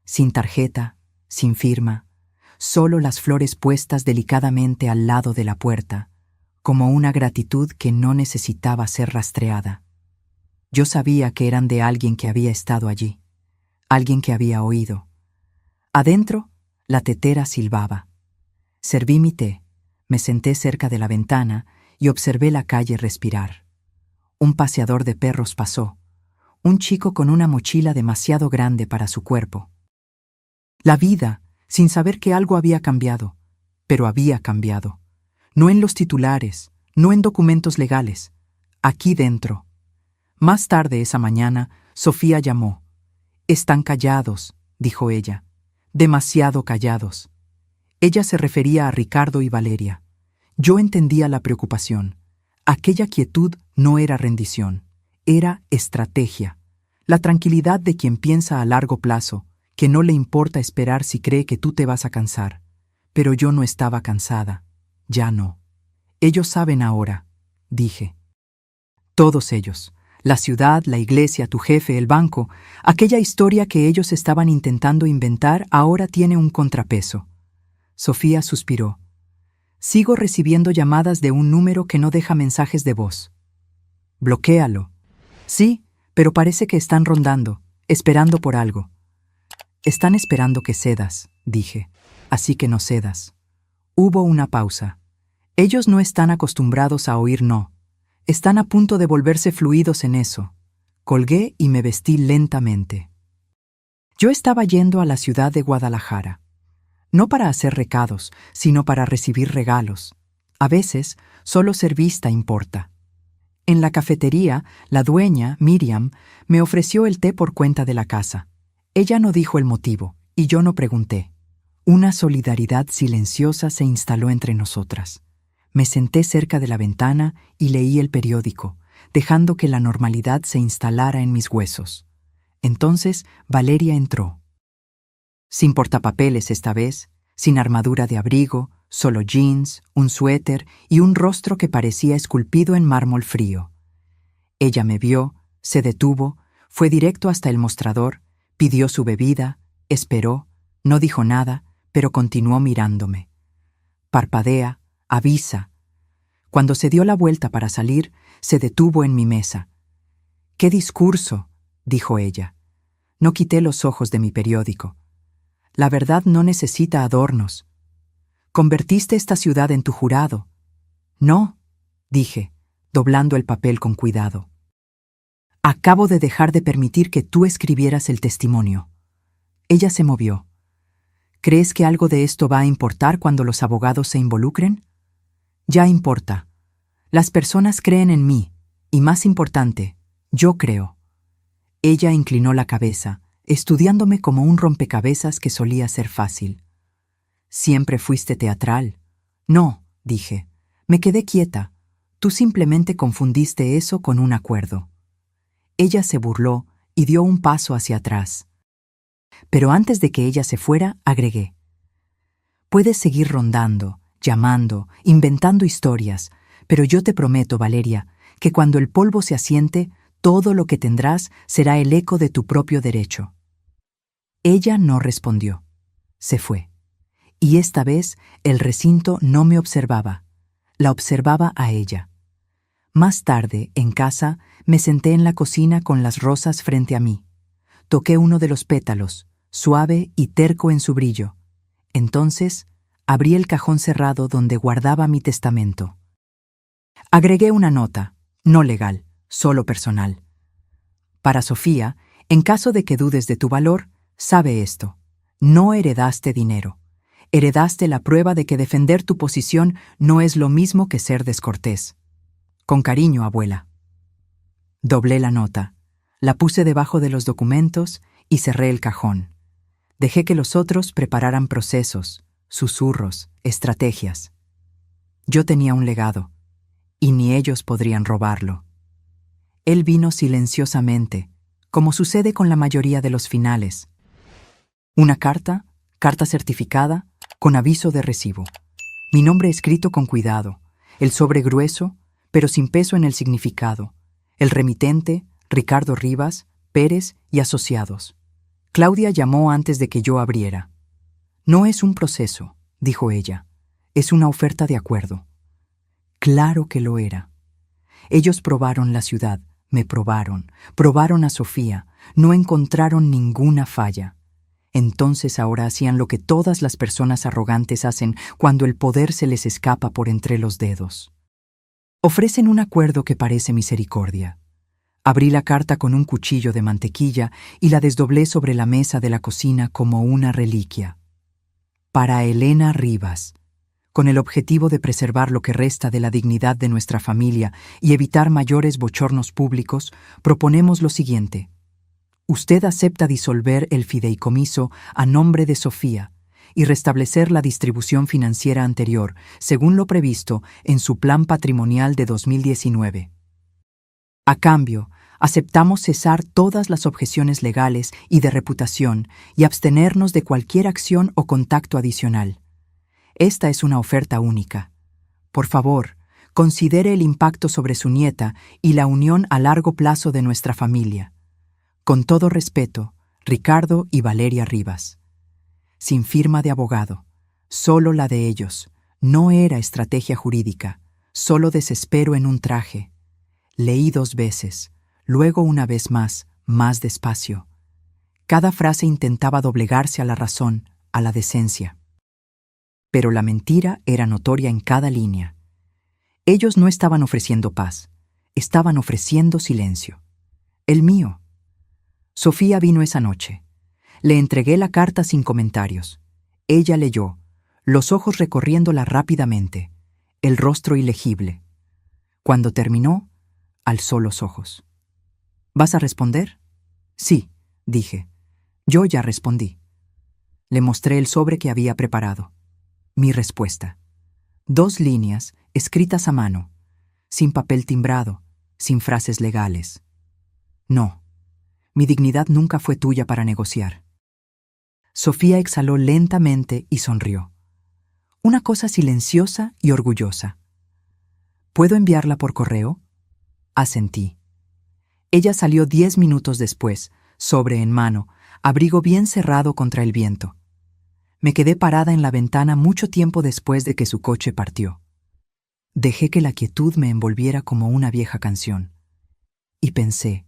Sin tarjeta, sin firma, solo las flores puestas delicadamente al lado de la puerta, como una gratitud que no necesitaba ser rastreada. Yo sabía que eran de alguien que había estado allí, alguien que había oído. Adentro, la tetera silbaba. Serví mi té, me senté cerca de la ventana y observé la calle respirar. Un paseador de perros pasó, un chico con una mochila demasiado grande para su cuerpo. La vida, sin saber que algo había cambiado, pero había cambiado. No en los titulares, no en documentos legales, aquí dentro. Más tarde esa mañana, Sofía llamó. «Están callados», dijo ella, «demasiado callados». Ella se refería a Ricardo y Valeria. Yo entendía la preocupación. Aquella quietud no era rendición, era estrategia. La tranquilidad de quien piensa a largo plazo, que no le importa esperar si cree que tú te vas a cansar. Pero yo no estaba cansada. Ya no. Ellos saben ahora, dije. Todos ellos. La ciudad, la iglesia, tu jefe, el banco. Aquella historia que ellos estaban intentando inventar ahora tiene un contrapeso. Sofía suspiró. Sigo recibiendo llamadas de un número que no deja mensajes de voz. Bloquéalo. Sí, pero parece que están rondando, esperando por algo. Están esperando que cedas, dije. Así que no cedas. Hubo una pausa. Ellos no están acostumbrados a oír no. Están a punto de volverse fluidos en eso. Colgué y me vestí lentamente. Yo estaba yendo a la ciudad de Guadalajara. No para hacer recados, sino para recibir regalos. A veces, solo ser vista importa. En la cafetería, la dueña, Miriam, me ofreció el té por cuenta de la casa. Ella no dijo el motivo, y yo no pregunté. Una solidaridad silenciosa se instaló entre nosotras. Me senté cerca de la ventana y leí el periódico, dejando que la normalidad se instalara en mis huesos. Entonces, Valeria entró. Sin portapapeles esta vez, sin armadura de abrigo, solo jeans, un suéter y un rostro que parecía esculpido en mármol frío. Ella me vio, se detuvo, Fue directo hasta el mostrador, pidió su bebida, esperó, no dijo nada, pero continuó mirándome. Parpadea, avisa. Cuando se dio la vuelta para salir, se detuvo en mi mesa. «¡Qué discurso!», dijo ella. No quité los ojos de mi periódico. «La verdad no necesita adornos. Convertiste esta ciudad en tu jurado». «No», dije, doblando el papel con cuidado. «Acabo de dejar de permitir que tú escribieras el testimonio». Ella se movió. «¿Crees que algo de esto va a importar cuando los abogados se involucren?». «Ya importa. Las personas creen en mí, y más importante, yo creo». Ella inclinó la cabeza, estudiándome como un rompecabezas que solía ser fácil. «¿Siempre fuiste teatral?». «No», dije. «Me quedé quieta. Tú simplemente confundiste eso con un acuerdo». Ella se burló y dio un paso hacia atrás. Pero antes de que ella se fuera, agregué: «Puedes seguir rondando, llamando, inventando historias, pero yo te prometo, Valeria, que cuando el polvo se asiente, todo lo que tendrás será el eco de tu propio derecho». Ella no respondió. Se fue. Y esta vez el recinto no me observaba. La observaba a ella. Más tarde, en casa, me senté en la cocina con las rosas frente a mí. Toqué uno de los pétalos, suave y terco en su brillo. Entonces, abrí el cajón cerrado donde guardaba mi testamento. Agregué una nota, no legal, solo personal. Para Sofía, en caso de que dudes de tu valor, sabe esto: no heredaste dinero. Heredaste la prueba de que defender tu posición no es lo mismo que ser descortés. Con cariño, abuela. Doblé la nota, la puse debajo de los documentos y cerré el cajón. Dejé que los otros prepararan procesos, susurros, estrategias. Yo tenía un legado, y ni ellos podrían robarlo. Él vino silenciosamente, como sucede con la mayoría de los finales. Una carta certificada, con aviso de recibo. Mi nombre escrito con cuidado, el sobre grueso, pero sin peso en el significado. El remitente, Ricardo Rivas, Pérez y Asociados. Claudia llamó antes de que yo abriera. «No es un proceso», dijo ella. «Es una oferta de acuerdo». Claro que lo era. Ellos probaron la ciudad, me probaron a Sofía, no encontraron ninguna falla. Entonces ahora hacían lo que todas las personas arrogantes hacen cuando el poder se les escapa por entre los dedos. Ofrecen un acuerdo que parece misericordia. Abrí la carta con un cuchillo de mantequilla y la desdoblé sobre la mesa de la cocina como una reliquia. Para Elena Rivas, con el objetivo de preservar lo que resta de la dignidad de nuestra familia y evitar mayores bochornos públicos, proponemos lo siguiente. Usted acepta disolver el fideicomiso a nombre de Sofía y restablecer la distribución financiera anterior, según lo previsto en su plan patrimonial de 2019. A cambio, aceptamos cesar todas las objeciones legales y de reputación y abstenernos de cualquier acción o contacto adicional. Esta es una oferta única. Por favor, considere el impacto sobre su nieta y la unión a largo plazo de nuestra familia. Con todo respeto, Ricardo y Valeria Rivas. Sin firma de abogado, solo la de ellos. No era estrategia jurídica, solo desespero en un traje. Leí 2 veces, luego una vez más despacio. Cada frase intentaba doblegarse a la razón, a la decencia. Pero la mentira era notoria en cada línea. Ellos no estaban ofreciendo paz, estaban ofreciendo silencio. El mío. Sofía vino esa noche. Le entregué la carta sin comentarios. Ella leyó, los ojos recorriéndola rápidamente, el rostro ilegible. Cuando terminó, alzó los ojos. ¿Vas a responder? Sí, dije. Yo ya respondí. Le mostré el sobre que había preparado. Mi respuesta. 2 líneas, escritas a mano, sin papel timbrado, sin frases legales. No. Mi dignidad nunca fue tuya para negociar. Sofía exhaló lentamente y sonrió. Una cosa silenciosa y orgullosa. ¿Puedo enviarla por correo? Asentí. Ella salió 10 minutos después, sobre en mano, abrigo bien cerrado contra el viento. Me quedé parada en la ventana mucho tiempo después de que su coche partió. Dejé que la quietud me envolviera como una vieja canción. Y pensé,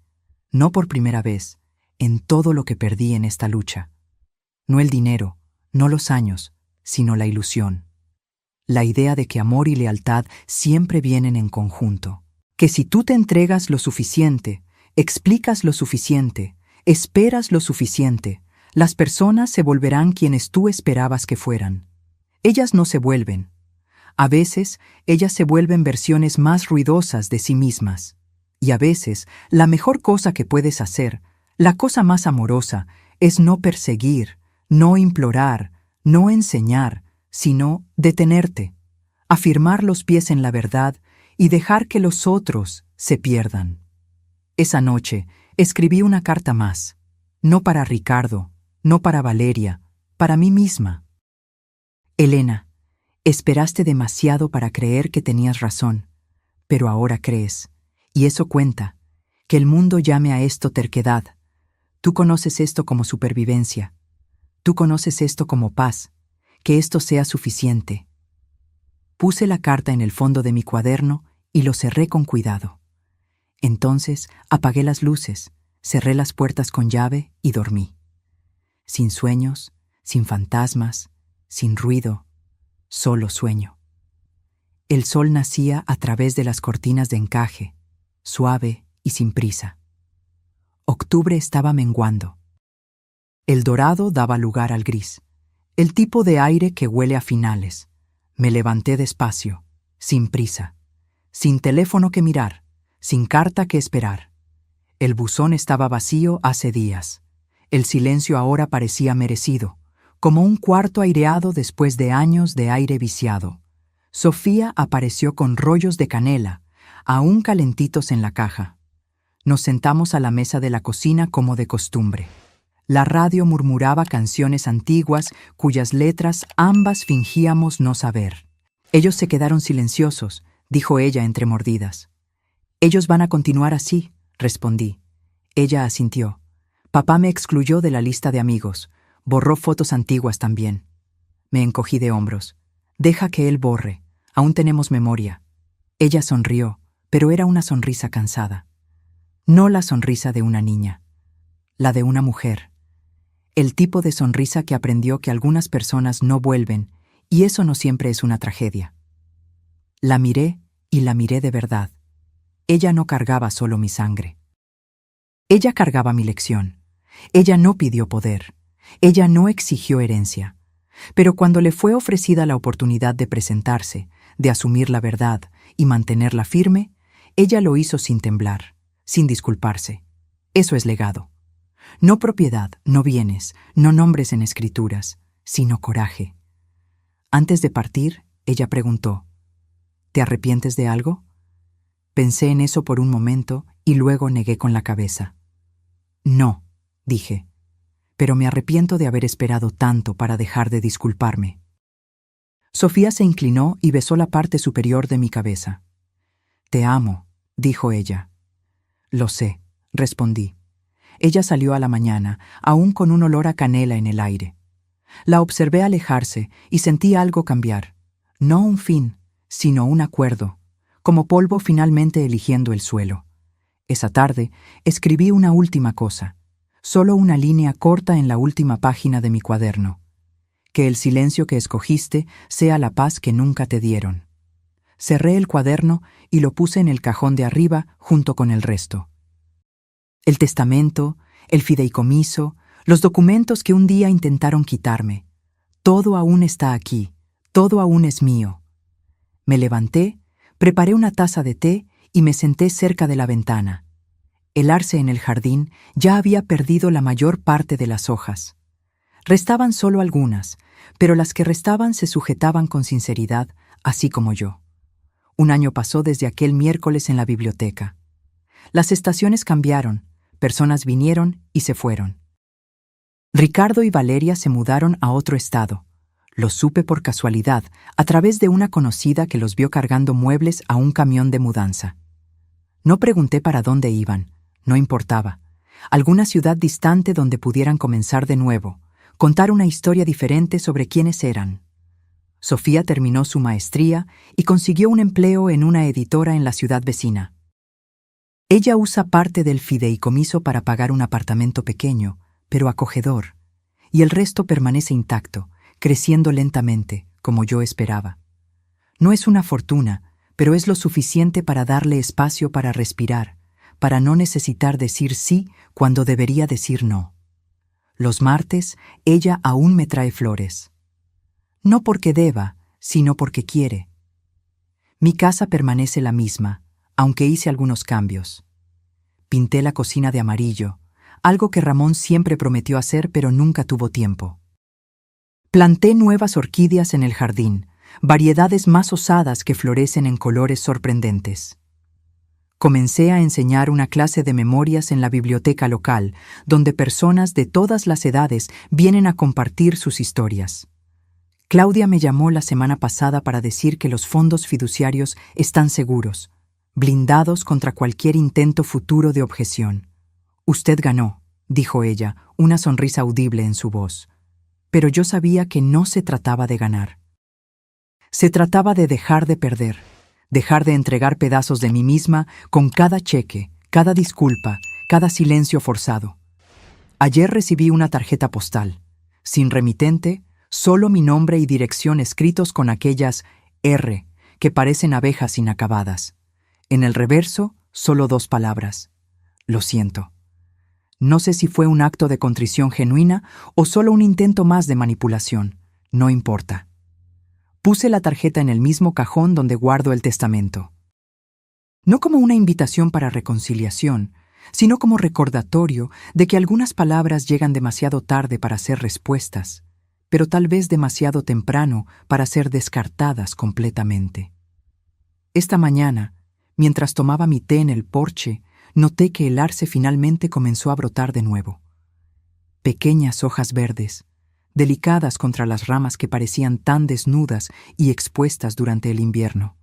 no por primera vez, en todo lo que perdí en esta lucha. No el dinero, no los años, sino la ilusión. La idea de que amor y lealtad siempre vienen en conjunto. Que si tú te entregas lo suficiente, explicas lo suficiente, esperas lo suficiente, las personas se volverán quienes tú esperabas que fueran. Ellas no se vuelven. A veces, ellas se vuelven versiones más ruidosas de sí mismas. Y a veces, la mejor cosa que puedes hacer, la cosa más amorosa, es no perseguir, no implorar, no enseñar, sino detenerte, afirmar los pies en la verdad y dejar que los otros se pierdan. Esa noche escribí una carta más, no para Ricardo, no para Valeria, para mí misma. Elena, esperaste demasiado para creer que tenías razón, pero ahora crees, y eso cuenta, que el mundo llame a esto terquedad. Tú conoces esto como supervivencia, tú conoces esto como paz, que esto sea suficiente. Puse la carta en el fondo de mi cuaderno y lo cerré con cuidado. Entonces apagué las luces, cerré las puertas con llave y dormí. Sin sueños, sin fantasmas, sin ruido, solo sueño. El sol nacía a través de las cortinas de encaje, suave y sin prisa. Octubre estaba menguando. El dorado daba lugar al gris, el tipo de aire que huele a finales. Me levanté despacio, sin prisa, sin teléfono que mirar, sin carta que esperar. El buzón estaba vacío hace días. El silencio ahora parecía merecido, como un cuarto aireado después de años de aire viciado. Sofía apareció con rollos de canela, aún calentitos en la caja. Nos sentamos a la mesa de la cocina como de costumbre. La radio murmuraba canciones antiguas cuyas letras ambas fingíamos no saber. Ellos se quedaron silenciosos, dijo ella entre mordidas. Ellos van a continuar así, respondí. Ella asintió. Papá me excluyó de la lista de amigos. Borró fotos antiguas también. Me encogí de hombros. Deja que él borre. Aún tenemos memoria. Ella sonrió, pero era una sonrisa cansada. No la sonrisa de una niña. La de una mujer. El tipo de sonrisa que aprendió que algunas personas no vuelven, y eso no siempre es una tragedia. La miré y la miré de verdad. Ella no cargaba solo mi sangre. Ella cargaba mi lección. Ella no pidió poder. Ella no exigió herencia. Pero cuando le fue ofrecida la oportunidad de presentarse, de asumir la verdad y mantenerla firme, ella lo hizo sin temblar, sin disculparse. Eso es legado. No propiedad, no bienes, no nombres en escrituras, sino coraje. Antes de partir, ella preguntó, ¿te arrepientes de algo? Pensé en eso por un momento y luego negué con la cabeza. No, dije, pero me arrepiento de haber esperado tanto para dejar de disculparme. Sofía se inclinó y besó la parte superior de mi cabeza. Te amo, dijo ella. Lo sé, respondí. Ella salió a la mañana, aún con un olor a canela en el aire. La observé alejarse y sentí algo cambiar. No un fin, sino un acuerdo, como polvo finalmente eligiendo el suelo. Esa tarde escribí una última cosa, solo una línea corta en la última página de mi cuaderno. Que el silencio que escogiste sea la paz que nunca te dieron. Cerré el cuaderno y lo puse en el cajón de arriba junto con el resto. El testamento, el fideicomiso, los documentos que un día intentaron quitarme. Todo aún está aquí, todo aún es mío. Me levanté, preparé una taza de té y me senté cerca de la ventana. El arce en el jardín ya había perdido la mayor parte de las hojas. Restaban solo algunas, pero las que restaban se sujetaban con sinceridad, así como yo. Un año pasó desde aquel miércoles en la biblioteca. Las estaciones cambiaron, personas vinieron y se fueron. Ricardo y Valeria se mudaron a otro estado. Lo supe por casualidad, a través de una conocida que los vio cargando muebles a un camión de mudanza. No pregunté para dónde iban, no importaba. Alguna ciudad distante donde pudieran comenzar de nuevo, contar una historia diferente sobre quiénes eran. Sofía terminó su maestría y consiguió un empleo en una editora en la ciudad vecina. Ella usa parte del fideicomiso para pagar un apartamento pequeño, pero acogedor, y el resto permanece intacto, creciendo lentamente, como yo esperaba. No es una fortuna, pero es lo suficiente para darle espacio para respirar, para no necesitar decir sí cuando debería decir no. Los martes, ella aún me trae flores. No porque deba, sino porque quiere. Mi casa permanece la misma, aunque hice algunos cambios. Pinté la cocina de amarillo, algo que Ramón siempre prometió hacer pero nunca tuvo tiempo. Planté nuevas orquídeas en el jardín, variedades más osadas que florecen en colores sorprendentes. Comencé a enseñar una clase de memorias en la biblioteca local, donde personas de todas las edades vienen a compartir sus historias. Claudia me llamó la semana pasada para decir que los fondos fiduciarios están seguros, blindados contra cualquier intento futuro de objeción. «Usted ganó», dijo ella, una sonrisa audible en su voz. Pero yo sabía que no se trataba de ganar. Se trataba de dejar de perder, dejar de entregar pedazos de mí misma con cada cheque, cada disculpa, cada silencio forzado. Ayer recibí una tarjeta postal, sin remitente, solo mi nombre y dirección escritos con aquellas R que parecen abejas inacabadas. En el reverso, solo 2 palabras: lo siento. No sé si fue un acto de contrición genuina o solo un intento más de manipulación. No importa. Puse la tarjeta en el mismo cajón donde guardo el testamento. No como una invitación para reconciliación, sino como recordatorio de que algunas palabras llegan demasiado tarde para ser respuestas, pero tal vez demasiado temprano para ser descartadas completamente. Esta mañana, mientras tomaba mi té en el porche, noté que el arce finalmente comenzó a brotar de nuevo. Pequeñas hojas verdes, delicadas contra las ramas que parecían tan desnudas y expuestas durante el invierno.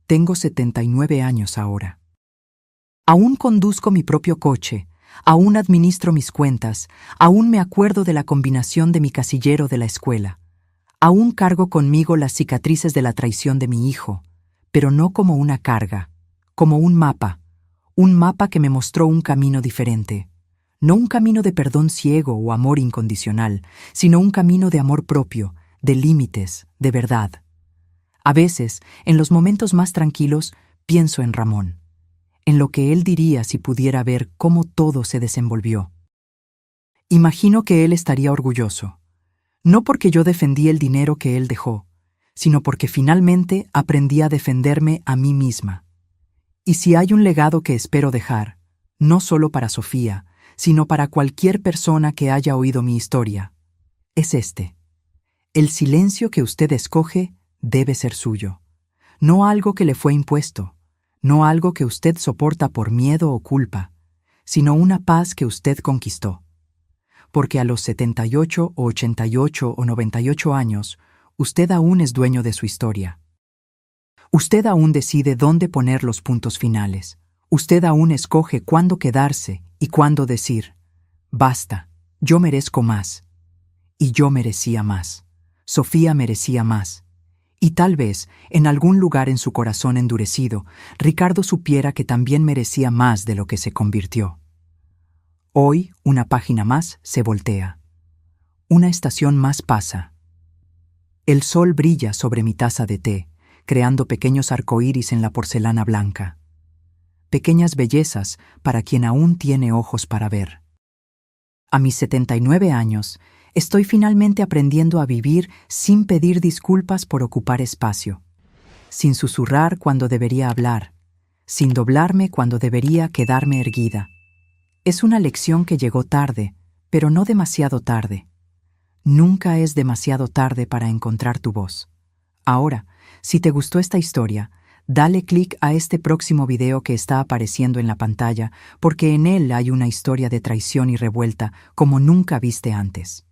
Tengo 79 años ahora. Aún conduzco mi propio coche, aún administro mis cuentas, aún me acuerdo de la combinación de mi casillero de la escuela. Aún cargo conmigo las cicatrices de la traición de mi hijo, pero no como una carga, como un mapa que me mostró un camino diferente. No un camino de perdón ciego o amor incondicional, sino un camino de amor propio, de límites, de verdad. A veces, en los momentos más tranquilos, pienso en Ramón, en lo que él diría si pudiera ver cómo todo se desenvolvió. Imagino que él estaría orgulloso, no porque yo defendí el dinero que él dejó, sino porque finalmente aprendí a defenderme a mí misma. Y si hay un legado que espero dejar, no solo para Sofía, sino para cualquier persona que haya oído mi historia, es este: el silencio que usted escoge debe ser suyo, no algo que le fue impuesto, no algo que usted soporta por miedo o culpa, sino una paz que usted conquistó. Porque a los 78 o 88 o 98 años, usted aún es dueño de su historia. Usted aún decide dónde poner los puntos finales. Usted aún escoge cuándo quedarse y cuándo decir: basta, yo merezco más. Y yo merecía más. Sofía merecía más. Y tal vez, en algún lugar en su corazón endurecido, Ricardo supiera que también merecía más de lo que se convirtió. Hoy, una página más se voltea. Una estación más pasa. El sol brilla sobre mi taza de té, creando pequeños arcoíris en la porcelana blanca. Pequeñas bellezas para quien aún tiene ojos para ver. A mis 79 años, estoy finalmente aprendiendo a vivir sin pedir disculpas por ocupar espacio, sin susurrar cuando debería hablar, sin doblarme cuando debería quedarme erguida. Es una lección que llegó tarde, pero no demasiado tarde. Nunca es demasiado tarde para encontrar tu voz. Ahora, si te gustó esta historia, dale clic a este próximo video que está apareciendo en la pantalla, porque en él hay una historia de traición y revuelta como nunca viste antes.